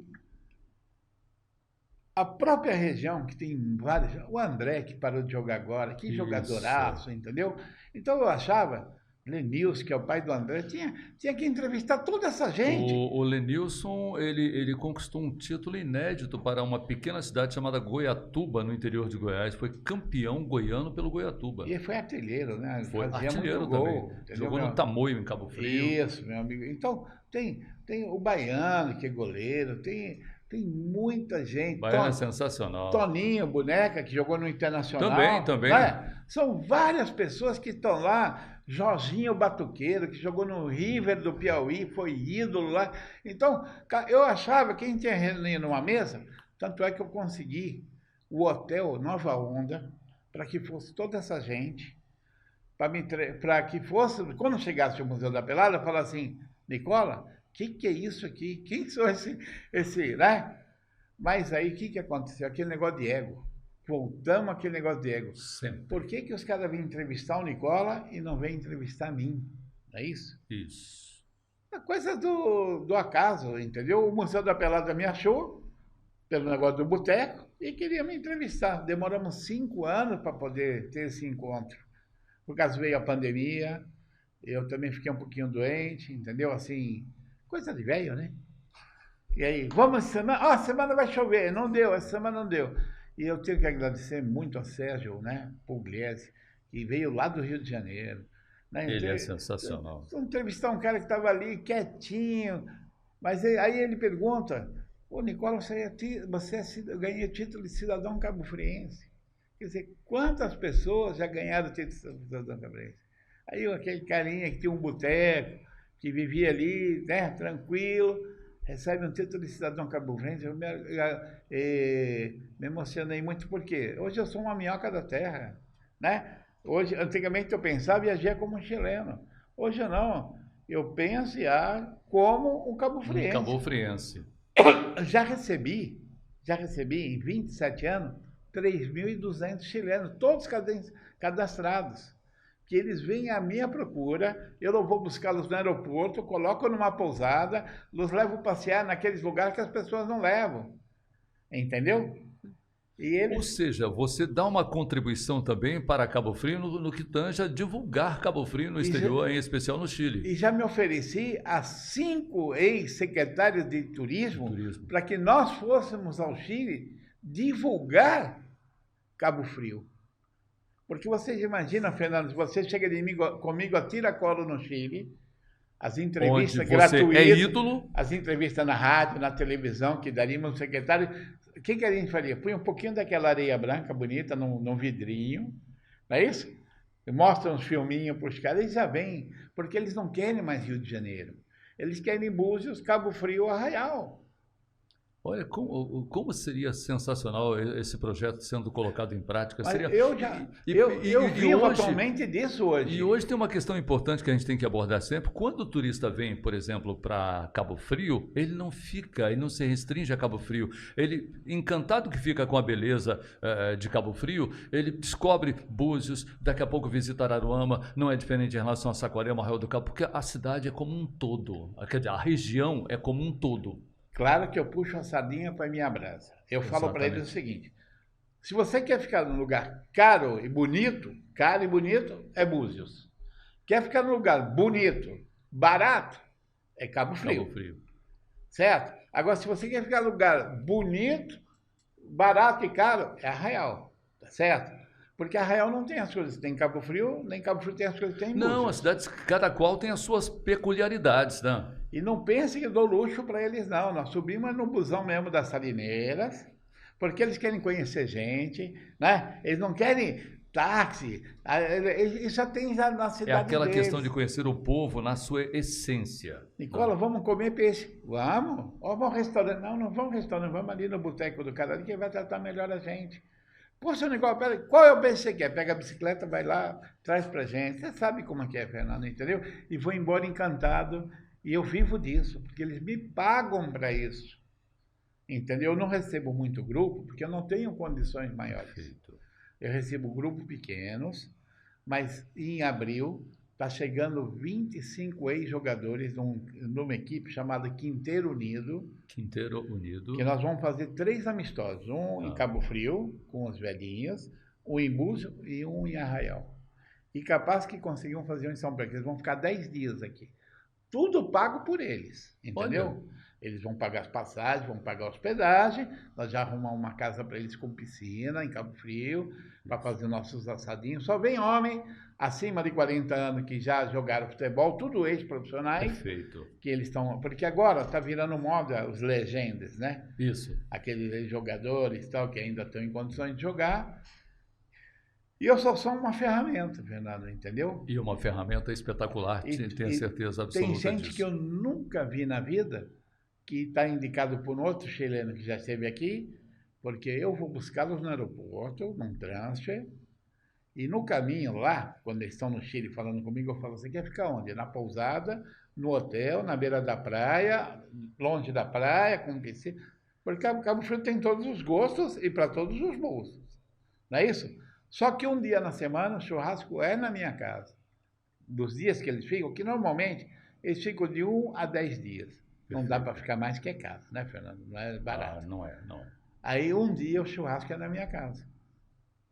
S2: a própria região, que tem vários... O André, que parou de jogar agora, que
S1: Isso.
S2: jogadoraço, entendeu? Então eu achava... Lenilson, que é o pai do André, tinha que entrevistar toda essa gente.
S1: O Lenilson, ele conquistou um título inédito para uma pequena cidade chamada Goiatuba, no interior de Goiás. Foi campeão goiano pelo Goiatuba.
S2: E ele foi artilheiro, né?
S1: Foi
S2: Fazia
S1: artilheiro
S2: muito gol,
S1: também.
S2: entendeu,
S1: Jogou
S2: meu?
S1: no Tamoio, em Cabo Frio.
S2: Isso, meu amigo. Então, tem o Baiano, que é goleiro, tem muita gente.
S1: Baiano é sensacional.
S2: Toninho, boneca, que jogou no Internacional.
S1: Também.
S2: Né? São várias pessoas que estão lá. Jorginho Batuqueiro, que jogou no River do Piauí, foi ídolo lá. Então, eu achava que a gente ia reunir numa mesa, tanto é que eu consegui o hotel Nova Onda, para que fosse toda essa gente, para que fosse, quando chegasse o Museu da Pelada, falar assim, Nicola, o que é isso aqui? Quem são esse, né? Mas aí, o que aconteceu? Aquele negócio de ego. Voltamos àquele negócio de ego.
S1: Sempre.
S2: Por que os caras vêm entrevistar o Nicola e não vêm entrevistar mim? Não é isso?
S1: Isso.
S2: É coisa do acaso, entendeu? O Museu da Pelada me achou, pelo negócio do boteco, e queria me entrevistar. Demoramos 5 anos para poder ter esse encontro. Por causa veio a pandemia, eu também fiquei um pouquinho doente, entendeu? Assim, coisa de velho, né? E aí, vamos semana... semana vai chover. Não deu, essa semana não deu. E eu tenho que agradecer muito a Sérgio, né, Pugliese, que veio lá do Rio de Janeiro. Né?
S1: Ele é sensacional.
S2: Entrevistar um cara que estava ali quietinho, mas aí ele pergunta, Nicola, você ganhou título de cidadão cabo-friense. Quer dizer, quantas pessoas já ganharam o título de cidadão cabo-friense? Aí aquele carinha que tinha um boteco, que vivia ali, né, tranquilo, recebe um título de cidadão cabo-friense. Eu me emocionei muito porque hoje eu sou uma minhoca da terra, né? Antigamente eu pensava e agia como um chileno. Hoje não. eu penso como um cabo-friense.
S1: Um cabo-friense.
S2: Já recebi em 27 anos, 3.200 chilenos, todos cadastrados. Que eles vêm à minha procura, eu não vou buscá-los no aeroporto, coloco numa pousada, los levo passear naqueles lugares que as pessoas não levam. Entendeu?
S1: Ou seja, você dá uma contribuição também para Cabo Frio no que tange a divulgar Cabo Frio no exterior, em especial no Chile.
S2: E já me ofereci a 5 ex-secretários de turismo para que nós fôssemos ao Chile divulgar Cabo Frio. Porque vocês imaginam, Fernando, se você chega comigo a tiracolo no Chile, as entrevistas gratuitas,
S1: é ídolo,
S2: as entrevistas na rádio, na televisão, que daríamos ao secretário. O que a gente faria? Põe um pouquinho daquela areia branca bonita num vidrinho, não é isso? E mostra uns filminhos para os caras, eles já vêm, porque eles não querem mais Rio de Janeiro. Eles querem Búzios, Cabo Frio, Arraial.
S1: Olha, como seria sensacional esse projeto sendo colocado em prática.
S2: Mas
S1: seria...
S2: eu vivo atualmente disso hoje.
S1: E hoje tem uma questão importante que a gente tem que abordar sempre. Quando o turista vem, por exemplo, para Cabo Frio, ele não se restringe a Cabo Frio. Ele, encantado que fica com a beleza de Cabo Frio, ele descobre Búzios, daqui a pouco visita Araruama, não é diferente em relação a Saquarema, Arraial do Cabo, porque a cidade é como um todo. Quer dizer, a região é como um todo.
S2: Claro que eu puxo a sardinha para minha brasa. Eu falo para eles o seguinte: se você quer ficar num lugar caro e bonito, é Búzios. Quer ficar num lugar bonito, barato, é Cabo Frio. Certo? Agora, se você quer ficar num lugar bonito, barato e caro, é Arraial. Tá certo? Porque Arraial não tem as coisas que tem Cabo Frio, nem Cabo Frio tem as coisas que tem em Búzios.
S1: Não, as cidades, cada qual tem as suas peculiaridades, né?
S2: E não pense que eu dou luxo para eles, não. Nós subimos no busão mesmo das Salineiras, porque eles querem conhecer gente, né? Eles não querem táxi. Eles já tem na cidade
S1: É aquela
S2: deles.
S1: questão de conhecer o povo na sua essência.
S2: Nicola, vamos comer peixe. Vamos. Ou vamos ao restaurante. Não vamos ao restaurante. Vamos ali no boteco do cara ali que vai tratar melhor a gente. Poxa, Nicola, peraí, qual é o beijo que você quer? Pega a bicicleta, vai lá, traz pra gente. Você sabe como é que é, Fernando, entendeu? E vou embora encantado. E eu vivo disso, porque eles me pagam para isso. Entendeu? Eu não recebo muito grupo, porque eu não tenho condições maiores. Eu recebo grupos pequenos, mas em abril está chegando 25 ex-jogadores numa equipe chamada Quinteiro Unido.
S1: Quinteiro Unido.
S2: Que nós vamos fazer 3 amistosos. Em Cabo Frio, com os velhinhos, um em Búzios e um em Arraial. E capaz que conseguimos fazer um em São Paulo. Eles vão ficar 10 dias aqui. Tudo pago por eles, entendeu? Olha. Eles vão pagar as passagens, vão pagar a hospedagem, nós já arrumamos uma casa para eles com piscina em Cabo Frio, para fazer nossos assadinhos. Só vem homem acima de 40 anos que já jogaram futebol, tudo ex-profissionais.
S1: Perfeito.
S2: Que eles estão... Porque agora está virando moda os legendas, né?
S1: Isso.
S2: Aqueles jogadores tal, que ainda estão em condições de jogar. E eu só sou uma ferramenta, Fernando, entendeu?
S1: E uma ferramenta espetacular, tenho certeza absoluta
S2: Tem gente
S1: disso.
S2: que eu nunca vi na vida, que está indicado por um outro chileno que já esteve aqui, porque eu vou buscá-los no aeroporto, num transfer, e no caminho lá, quando eles estão no Chile falando comigo, eu falo, você quer ficar onde? Na pousada, no hotel, na beira da praia, longe da praia, com piscina. Porque Cabo Frio tem todos os gostos e para todos os bolsos. Não é isso? Só que um dia na semana o churrasco é na minha casa. Dos dias que eles ficam, que normalmente eles ficam de 1 a 10 dias. Perfeito. Não dá para ficar mais que é casa, né, Fernando? Não é barato.
S1: Não é.
S2: Aí um dia o churrasco é na minha casa.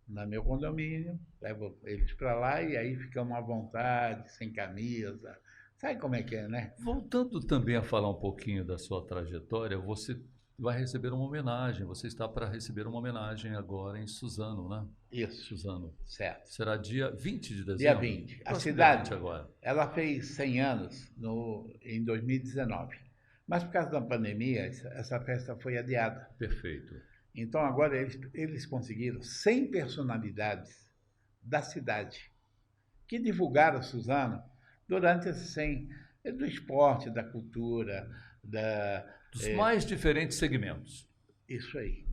S2: No meu condomínio, levo eles para lá e aí ficamos à vontade, sem camisa. Sabe como é que é, né?
S1: Voltando também a falar um pouquinho da sua trajetória, você vai receber uma homenagem. Você está para receber uma homenagem agora em Suzano, né?
S2: Isso.
S1: Suzano.
S2: Certo.
S1: Será dia 20 de dezembro?
S2: Dia 20. A cidade,
S1: dia 20 agora.
S2: Ela fez 100 anos em 2019. Mas por causa da pandemia, essa festa foi adiada.
S1: Perfeito.
S2: Então agora eles conseguiram 100 personalidades da cidade que divulgaram Suzano durante esses 100, do esporte, da cultura,
S1: dos mais diferentes segmentos.
S2: Isso aí.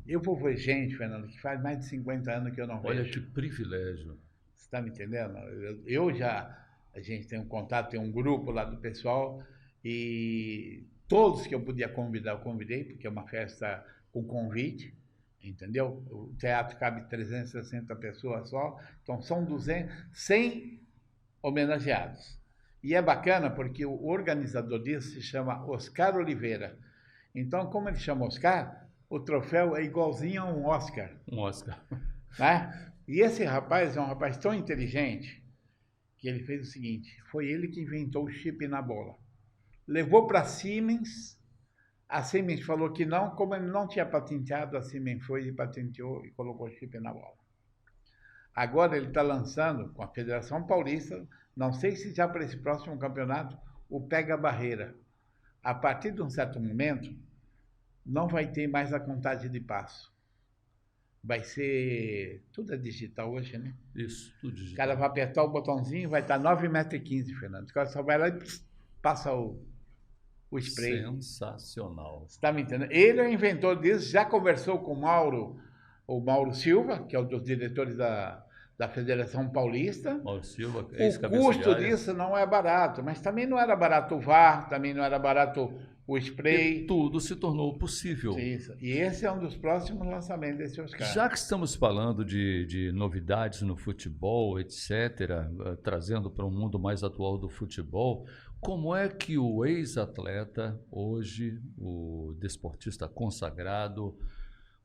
S2: Eu vou ver gente, Fernando, que faz mais de 50 anos que eu não vejo.
S1: Olha que privilégio.
S2: Você está me entendendo? Eu já A gente tem um contato, tem um grupo lá do pessoal e todos que eu podia convidar, eu convidei, porque é uma festa com convite, entendeu? O teatro cabe 360 pessoas só, então são 100 homenageados. E é bacana porque o organizador disso se chama Oscar Oliveira. Então, como ele chama Oscar, o troféu é igualzinho a um Oscar.
S1: Um Oscar.
S2: Né? E esse rapaz é um rapaz tão inteligente que ele fez o seguinte, foi ele que inventou o chip na bola. Levou para a Siemens falou que não, como ele não tinha patenteado, a Siemens foi e patenteou e colocou o chip na bola. Agora ele está lançando com a Federação Paulista, não sei se já para esse próximo campeonato, o pega-barreira. A partir de um certo momento, não vai ter mais a contagem de passo. Vai ser... Tudo é digital hoje, né?
S1: Isso, tudo digital.
S2: O cara vai apertar o botãozinho, vai estar 9,15 m, Fernando. O cara só vai lá e passa o spray.
S1: Sensacional.
S2: Você está me entendendo? Ele é o inventor disso, já conversou com o Mauro Silva, que é um dos diretores da Federação Paulista.
S1: Mauro Silva,
S2: o custo disso não é barato, mas também não era barato o VAR, também não era barato o spray.
S1: E tudo se tornou possível.
S2: Isso. E esse é um dos próximos lançamentos desse Oscar.
S1: Já que estamos falando de novidades no futebol, etc., trazendo para um mundo mais atual do futebol, como é que o ex-atleta, hoje, o desportista consagrado,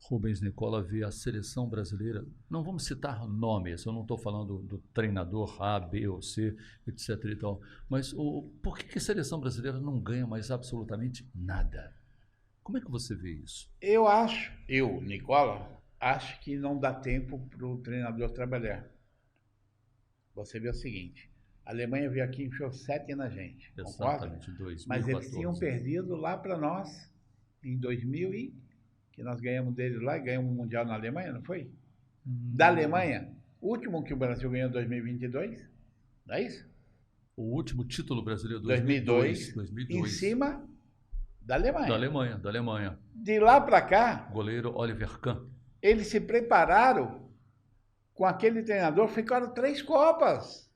S1: Rubens Nicola, vê a seleção brasileira? Não vamos citar nomes, eu não estou falando do treinador A, B ou C, etc. e tal, mas por que a seleção brasileira não ganha mais absolutamente nada? Como é que você vê isso?
S2: Eu, Nicola, acho que não dá tempo para o treinador trabalhar. Você vê o seguinte, a Alemanha veio aqui e enfiou 7 na gente,
S1: exatamente, 2014.
S2: Mas eles tinham perdido lá para nós em 2000 que nós ganhamos deles lá e ganhamos o Mundial na Alemanha, não foi? Da Alemanha, o último que o Brasil ganhou em 2022, não é isso?
S1: O último título brasileiro
S2: 2002, em cima da Alemanha.
S1: Da Alemanha.
S2: De lá para cá,
S1: goleiro Oliver Kahn.
S2: Eles se prepararam com aquele treinador, ficaram 3 Copas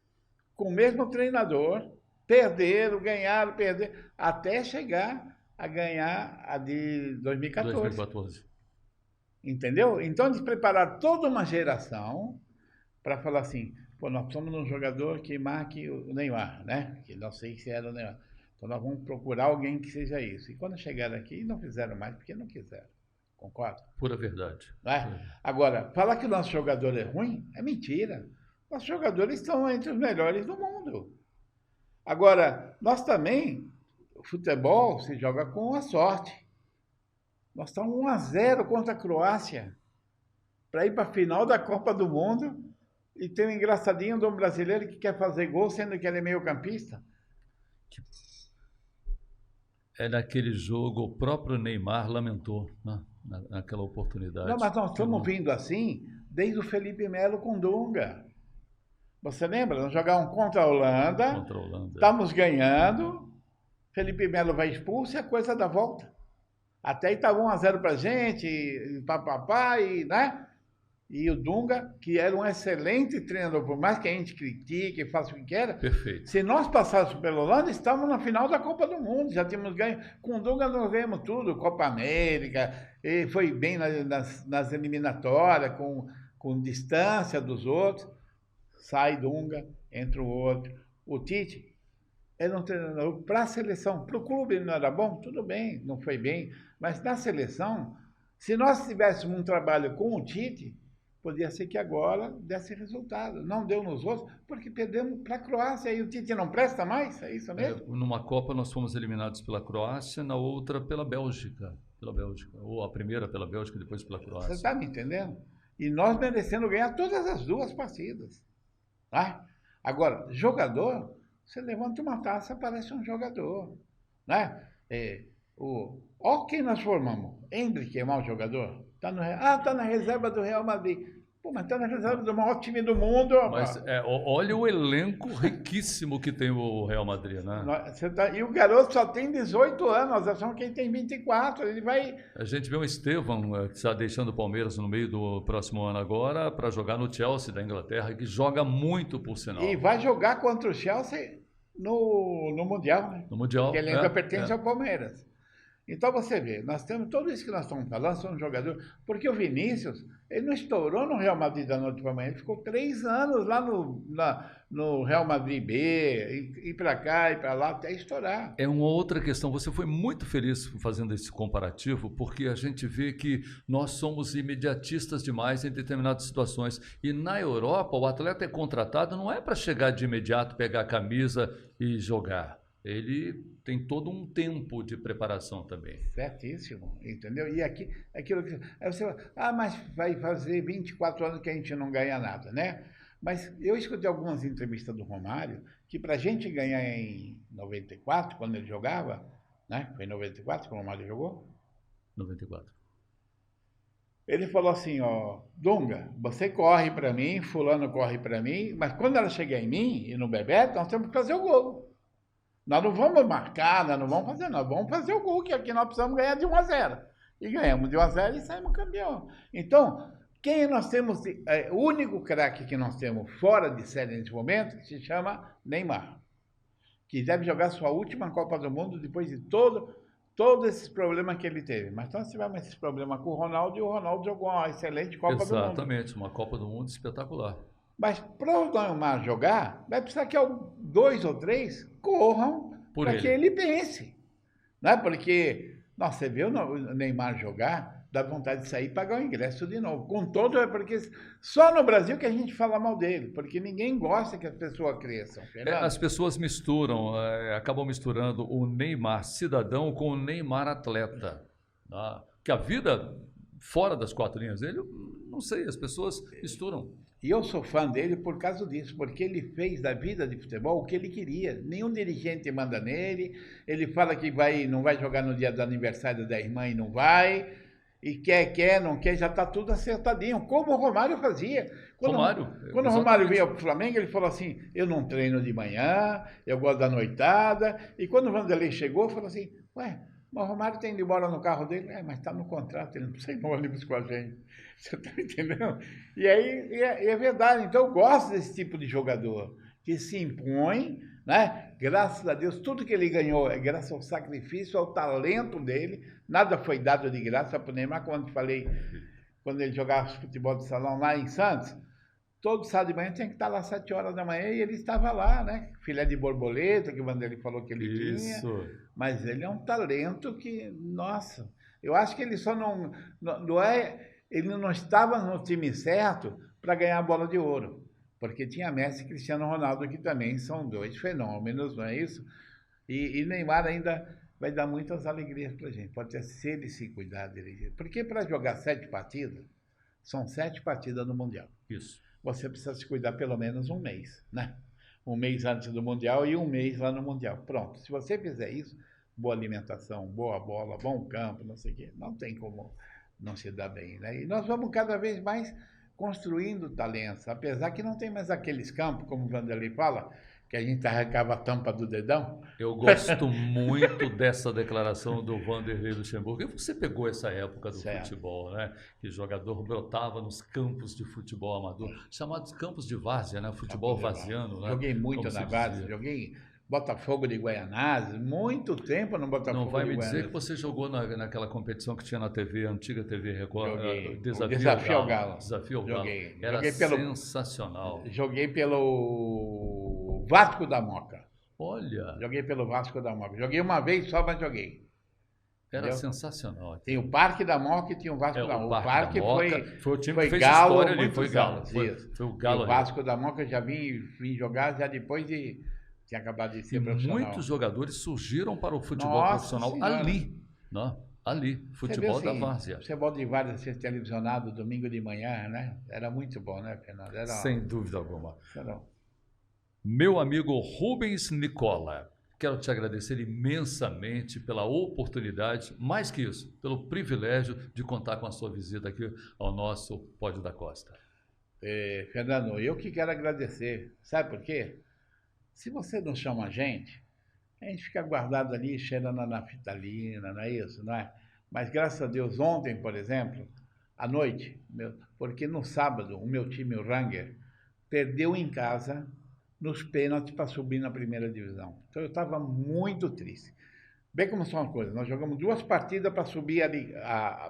S2: com o mesmo treinador, perderam, ganharam, perderam, até chegar a ganhar a de 2014. Entendeu? Então eles prepararam toda uma geração para falar assim, pô, nós somos um jogador que marque o Neymar, né? Que não sei se era o Neymar. Então nós vamos procurar alguém que seja isso. E quando chegaram aqui, não fizeram mais porque não quiseram. Concorda?
S1: Pura verdade.
S2: Agora, falar que o nosso jogador é ruim é mentira. Nossos jogadores estão entre os melhores do mundo. Agora, nós também, o futebol se joga com a sorte. Nós estamos 1-0 contra a Croácia para ir para a final da Copa do Mundo e tem um engraçadinho de um brasileiro que quer fazer gol, sendo que ele é meio campista.
S1: É naquele jogo, o próprio Neymar lamentou, né? Naquela oportunidade.
S2: Não, mas nós estamos vindo assim desde o Felipe Melo com Dunga. Você lembra? Nós jogávamos contra a Holanda. Estamos ganhando. Felipe Melo vai expulso e a coisa dá volta. Até aí estava 1-0 para a gente, papapá, né? E o Dunga, que era um excelente treinador, por mais que a gente critique, faça o que queira.
S1: Perfeito.
S2: Se nós passássemos pela Holanda, estávamos na final da Copa do Mundo, já tínhamos ganho. Com o Dunga nós ganhamos tudo, Copa América, e foi bem nas eliminatórias, com distância dos outros. Sai Dunga, entra o outro. O Tite era um treinador para a seleção. Para o clube ele não era bom? Tudo bem, não foi bem. Mas na seleção, se nós tivéssemos um trabalho com o Tite, podia ser que agora desse resultado. Não deu nos outros, porque perdemos para a Croácia e o Tite não presta mais? É isso mesmo?
S1: Numa Copa nós fomos eliminados pela Croácia, na outra pela Bélgica. Ou a primeira pela Bélgica, depois pela Croácia.
S2: Você está me entendendo? E nós merecendo ganhar todas as 2 partidas. Tá? Agora, jogador, você levanta uma taça, parece um jogador. Né? Olha quem nós formamos. Hendrick é mau jogador? Tá na reserva do Real Madrid. Pô, mas tá na reserva do maior time do mundo.
S1: Mas olha o elenco riquíssimo que tem o Real Madrid, né?
S2: E o garoto só tem 18 anos, nós achamos que ele tem 24. Ele vai.
S1: A gente vê o Estevão, que está deixando o Palmeiras no meio do próximo ano agora, para jogar no Chelsea da Inglaterra, que joga muito, por sinal.
S2: E vai jogar contra o Chelsea no Mundial, né?
S1: No Mundial.
S2: Porque ele ainda pertence ao Palmeiras. Então você vê, nós temos tudo isso que nós estamos falando, são jogadores. Porque o Vinícius, ele não estourou no Real Madrid da noite para amanhã, ele ficou 3 anos lá no Real Madrid B, ir para cá, ir para lá, até estourar.
S1: É uma outra questão. Você foi muito feliz fazendo esse comparativo, porque a gente vê que nós somos imediatistas demais em determinadas situações. E na Europa, o atleta é contratado não é para chegar de imediato, pegar a camisa e jogar. Ele tem todo um tempo de preparação também.
S2: Certíssimo, entendeu? E aqui, aquilo que... Aí você fala, mas vai fazer 24 anos que a gente não ganha nada, né? Mas eu escutei algumas entrevistas do Romário, que para a gente ganhar em 94, quando ele jogava, né? Foi em 94 que o Romário jogou?
S1: 94.
S2: Ele falou assim, ó, Dunga, você corre para mim, fulano corre para mim, mas quando ela chegar em mim e no Bebeto, nós temos que fazer o gol. Nós não vamos marcar, nós não vamos fazer, nós vamos fazer o gol, que aqui nós precisamos ganhar de 1-0. E ganhamos de 1-0 e saímos campeão. Então, quem nós temos, o único craque que nós temos fora de série nesse momento, se chama Neymar, que deve jogar sua última Copa do Mundo depois de todos esses problemas que ele teve. Mas nós tivemos esses problemas com o Ronaldo, e o Ronaldo jogou uma excelente Copa do Mundo.
S1: Exatamente, uma Copa do Mundo espetacular.
S2: Mas para o Neymar jogar, vai precisar que 2 ou 3 corram para que ele pense. Não é? Porque, nossa, você vê o Neymar jogar, dá vontade de sair e pagar o ingresso de novo. Com todo, porque só no Brasil que a gente fala mal dele, porque ninguém gosta que as pessoas cresçam.
S1: As pessoas misturam, acabam misturando o Neymar cidadão com o Neymar atleta. Tá? Que a vida fora das 4 linhas dele, não sei, as pessoas misturam.
S2: E eu sou fã dele por causa disso, porque ele fez da vida de futebol o que ele queria. Nenhum dirigente manda nele, ele fala que não vai jogar no dia do aniversário da irmã e não vai, e quer, não quer, já está tudo acertadinho, como o Romário fazia. Quando o Romário veio para o Flamengo, ele falou assim, eu não treino de manhã, eu gosto da noitada, e quando o Vanderlei chegou, falou assim, ué, mas o Romário tem ido embora no carro dele, mas está no contrato, ele não precisa ir no ônibus com a gente. Você está entendendo? E aí é verdade. Então eu gosto desse tipo de jogador que se impõe, né? Graças a Deus, tudo que ele ganhou é graças ao sacrifício, ao talento dele. Nada foi dado de graça para o Neymar, como eu te falei, quando ele jogava futebol de salão lá em Santos. Todo sábado de manhã tinha que estar lá às 7 horas da manhã e ele estava lá, né? Filé de borboleta, que o Vanderlei falou que ele tinha. Mas ele é um talento que, nossa, eu acho que ele só não é... Ele não estava no time certo para ganhar a bola de ouro, porque tinha Messi e Cristiano Ronaldo, que também são 2 fenômenos, não é isso? E Neymar ainda vai dar muitas alegrias para a gente, pode ser se ele se cuidar dele. Porque para jogar 7 partidas, são 7 partidas no Mundial.
S1: Isso.
S2: Você precisa se cuidar pelo menos 1 mês, né? 1 mês antes do Mundial e 1 mês lá no Mundial. Pronto, se você fizer isso, boa alimentação, boa bola, bom campo, não sei o quê, não tem como não se dá bem, né? E nós vamos cada vez mais construindo talentos, apesar que não tem mais aqueles campos, como o Vanderlei fala, que a gente arrancava a tampa do dedão.
S1: Eu gosto muito dessa declaração do Vanderlei Luxemburgo. E você pegou essa época do futebol, né? Que jogador brotava nos campos de futebol amador, chamados campos de várzea, né? Futebol varziano, né?
S2: Joguei muito na várzea, joguei Botafogo de Guaianazes, muito tempo no Botafogo de Guaianazes.
S1: Não vai me dizer que você jogou naquela competição que tinha na TV, a antiga TV Record,
S2: Desafio ao Galo.
S1: Desafio ao Galo. Era sensacional.
S2: Joguei pelo Vasco da Moca.
S1: Olha.
S2: Joguei pelo Vasco da Moca. Joguei uma vez só, mas joguei.
S1: Era sensacional.
S2: Tem o Parque da Moca e tinha o Vasco da Moca. O Parque
S1: foi o time que fez
S2: Galo,
S1: história ali, foi Galo. Foi o Galo.
S2: O Vasco da Moca eu já vim jogar já depois de... Tinha acabado de ser profissional.
S1: Muitos jogadores surgiram para o futebol profissional ali, né? Ali, futebol da várzea.
S2: Futebol de várzea ser televisionado domingo de manhã, né? Era muito bom, né, Fernando?
S1: Sem dúvida alguma. Meu amigo Rubens Nicola, quero te agradecer imensamente pela oportunidade, mais que isso, pelo privilégio de contar com a sua visita aqui ao nosso Pódio da Costa.
S2: Fernando, eu que quero agradecer. Sabe por quê? Se você não chama a gente fica guardado ali cheirando a naftalina, não é isso, não é? Mas graças a Deus, ontem, por exemplo, à noite, porque no sábado o meu time, o Ranger, perdeu em casa nos pênaltis para subir na primeira divisão. Então eu estava muito triste. Bem como são as coisas, nós jogamos 2 partidas para subir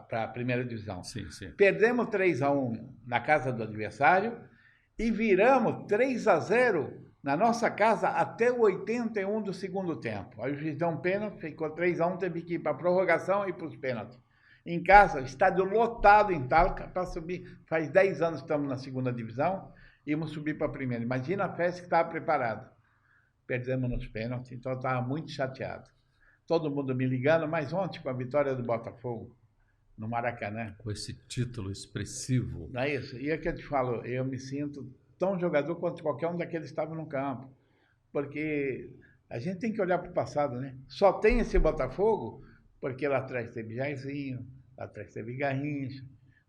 S2: para a primeira divisão.
S1: Sim, sim.
S2: Perdemos 3-1 na casa do adversário e viramos 3-0 na nossa casa até o 81 do segundo tempo. Aí o juiz deu um pênalti, ficou 3-1, teve que ir para a prorrogação e para os pênaltis. Em casa, estádio lotado em Talca para subir. Faz 10 anos que estamos na segunda divisão, íamos subir para a primeira. Imagina a festa que estava preparada. Perdemos nos pênaltis, então eu estava muito chateado. Todo mundo me ligando, mas ontem com a vitória do Botafogo, no Maracanã.
S1: Com esse título expressivo.
S2: Não é isso? E é que eu te falo, eu me sinto tão jogador quanto qualquer um daqueles que estavam no campo. Porque a gente tem que olhar para o passado, né? Só tem esse Botafogo porque lá atrás teve Jairzinho, lá atrás teve Garrincha,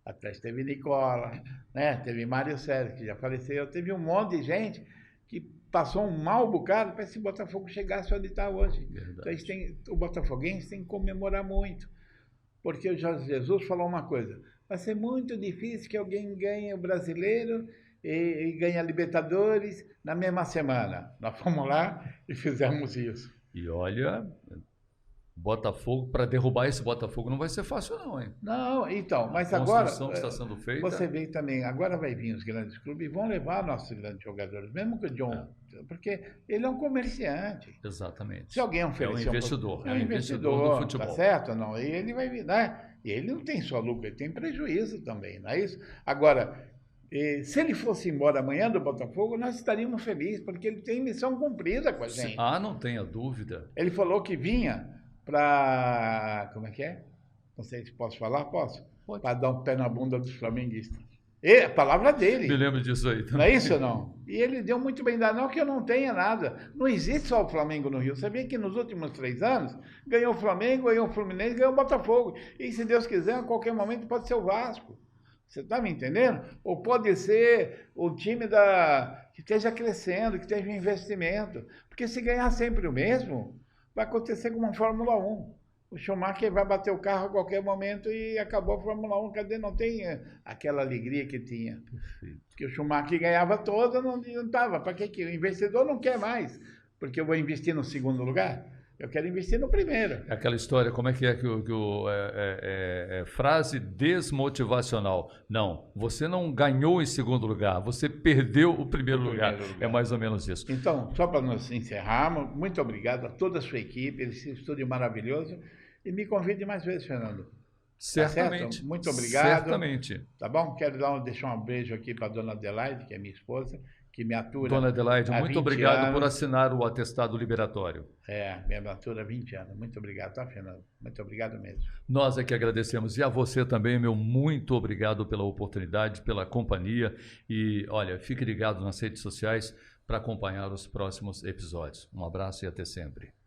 S2: lá atrás teve Nicola, né? Teve Mário Sérgio, que já faleceu. Teve um monte de gente que passou um mau bocado para esse Botafogo chegasse onde está hoje. Então, o botafoguense tem que comemorar muito. Porque o Jorge Jesus falou uma coisa, vai ser muito difícil que alguém ganhe o Brasileiro e ganhe a Libertadores na mesma semana. Nós fomos lá e fizemos isso.
S1: E olha, Botafogo, para derrubar esse Botafogo não vai ser fácil não, hein?
S2: Não, então, mas
S1: agora... A
S2: construção
S1: que está sendo feita...
S2: Você vê também, agora vai vir os grandes clubes e vão levar nossos grandes jogadores, mesmo que o John, porque ele é um comerciante.
S1: Exatamente.
S2: Se alguém oferecer...
S1: É um investidor.
S2: É um investidor do futebol. Tá certo? Não, e ele vai vir, né? E ele não tem só lucro, ele tem prejuízo também, não é isso? Agora, se ele fosse embora amanhã do Botafogo, nós estaríamos felizes, porque ele tem missão cumprida com a gente.
S1: Ah, não tenha dúvida.
S2: Ele falou que vinha para... Como é que é? Não sei se posso falar, posso? Para dar um pé na bunda dos flamenguistas. A palavra dele.
S1: Me lembro disso aí também.
S2: Não é isso ou não? E ele deu muito bem dado. Não que eu não tenha nada. Não existe só o Flamengo no Rio. Você vê que nos últimos 3 anos, ganhou o Flamengo, ganhou o Fluminense, ganhou o Botafogo. E se Deus quiser, a qualquer momento pode ser o Vasco. Você está me entendendo? Ou pode ser o time que esteja crescendo, que esteja em investimento. Porque se ganhar sempre o mesmo, vai acontecer como a Fórmula 1. O Schumacher vai bater o carro a qualquer momento e acabou a Fórmula 1. Cadê? Não tem aquela alegria que tinha.
S1: Perfeito.
S2: Porque o Schumacher ganhava toda, não estava. Para que o investidor não quer mais? Porque eu vou investir no segundo lugar? Eu quero investir no primeiro.
S1: Aquela história, como é que frase desmotivacional. Não, você não ganhou em segundo lugar, você perdeu o primeiro lugar. É mais ou menos isso.
S2: Então, só para nós encerrarmos, muito obrigado a toda a sua equipe, esse estúdio maravilhoso. E me convide mais vezes, Fernando.
S1: Certamente.
S2: Tá, muito obrigado.
S1: Certamente.
S2: Tá bom? Quero deixar um beijo aqui para a dona Adelaide, que é minha esposa, que me atura.
S1: Dona Adelaide, muito obrigado
S2: anos.
S1: Por assinar o atestado liberatório.
S2: Me atura há 20 anos. Muito obrigado, tá, Fernando? Muito obrigado mesmo.
S1: Nós é que agradecemos. E a você também, meu muito obrigado pela oportunidade, pela companhia. E, olha, fique ligado nas redes sociais para acompanhar os próximos episódios. Um abraço e até sempre.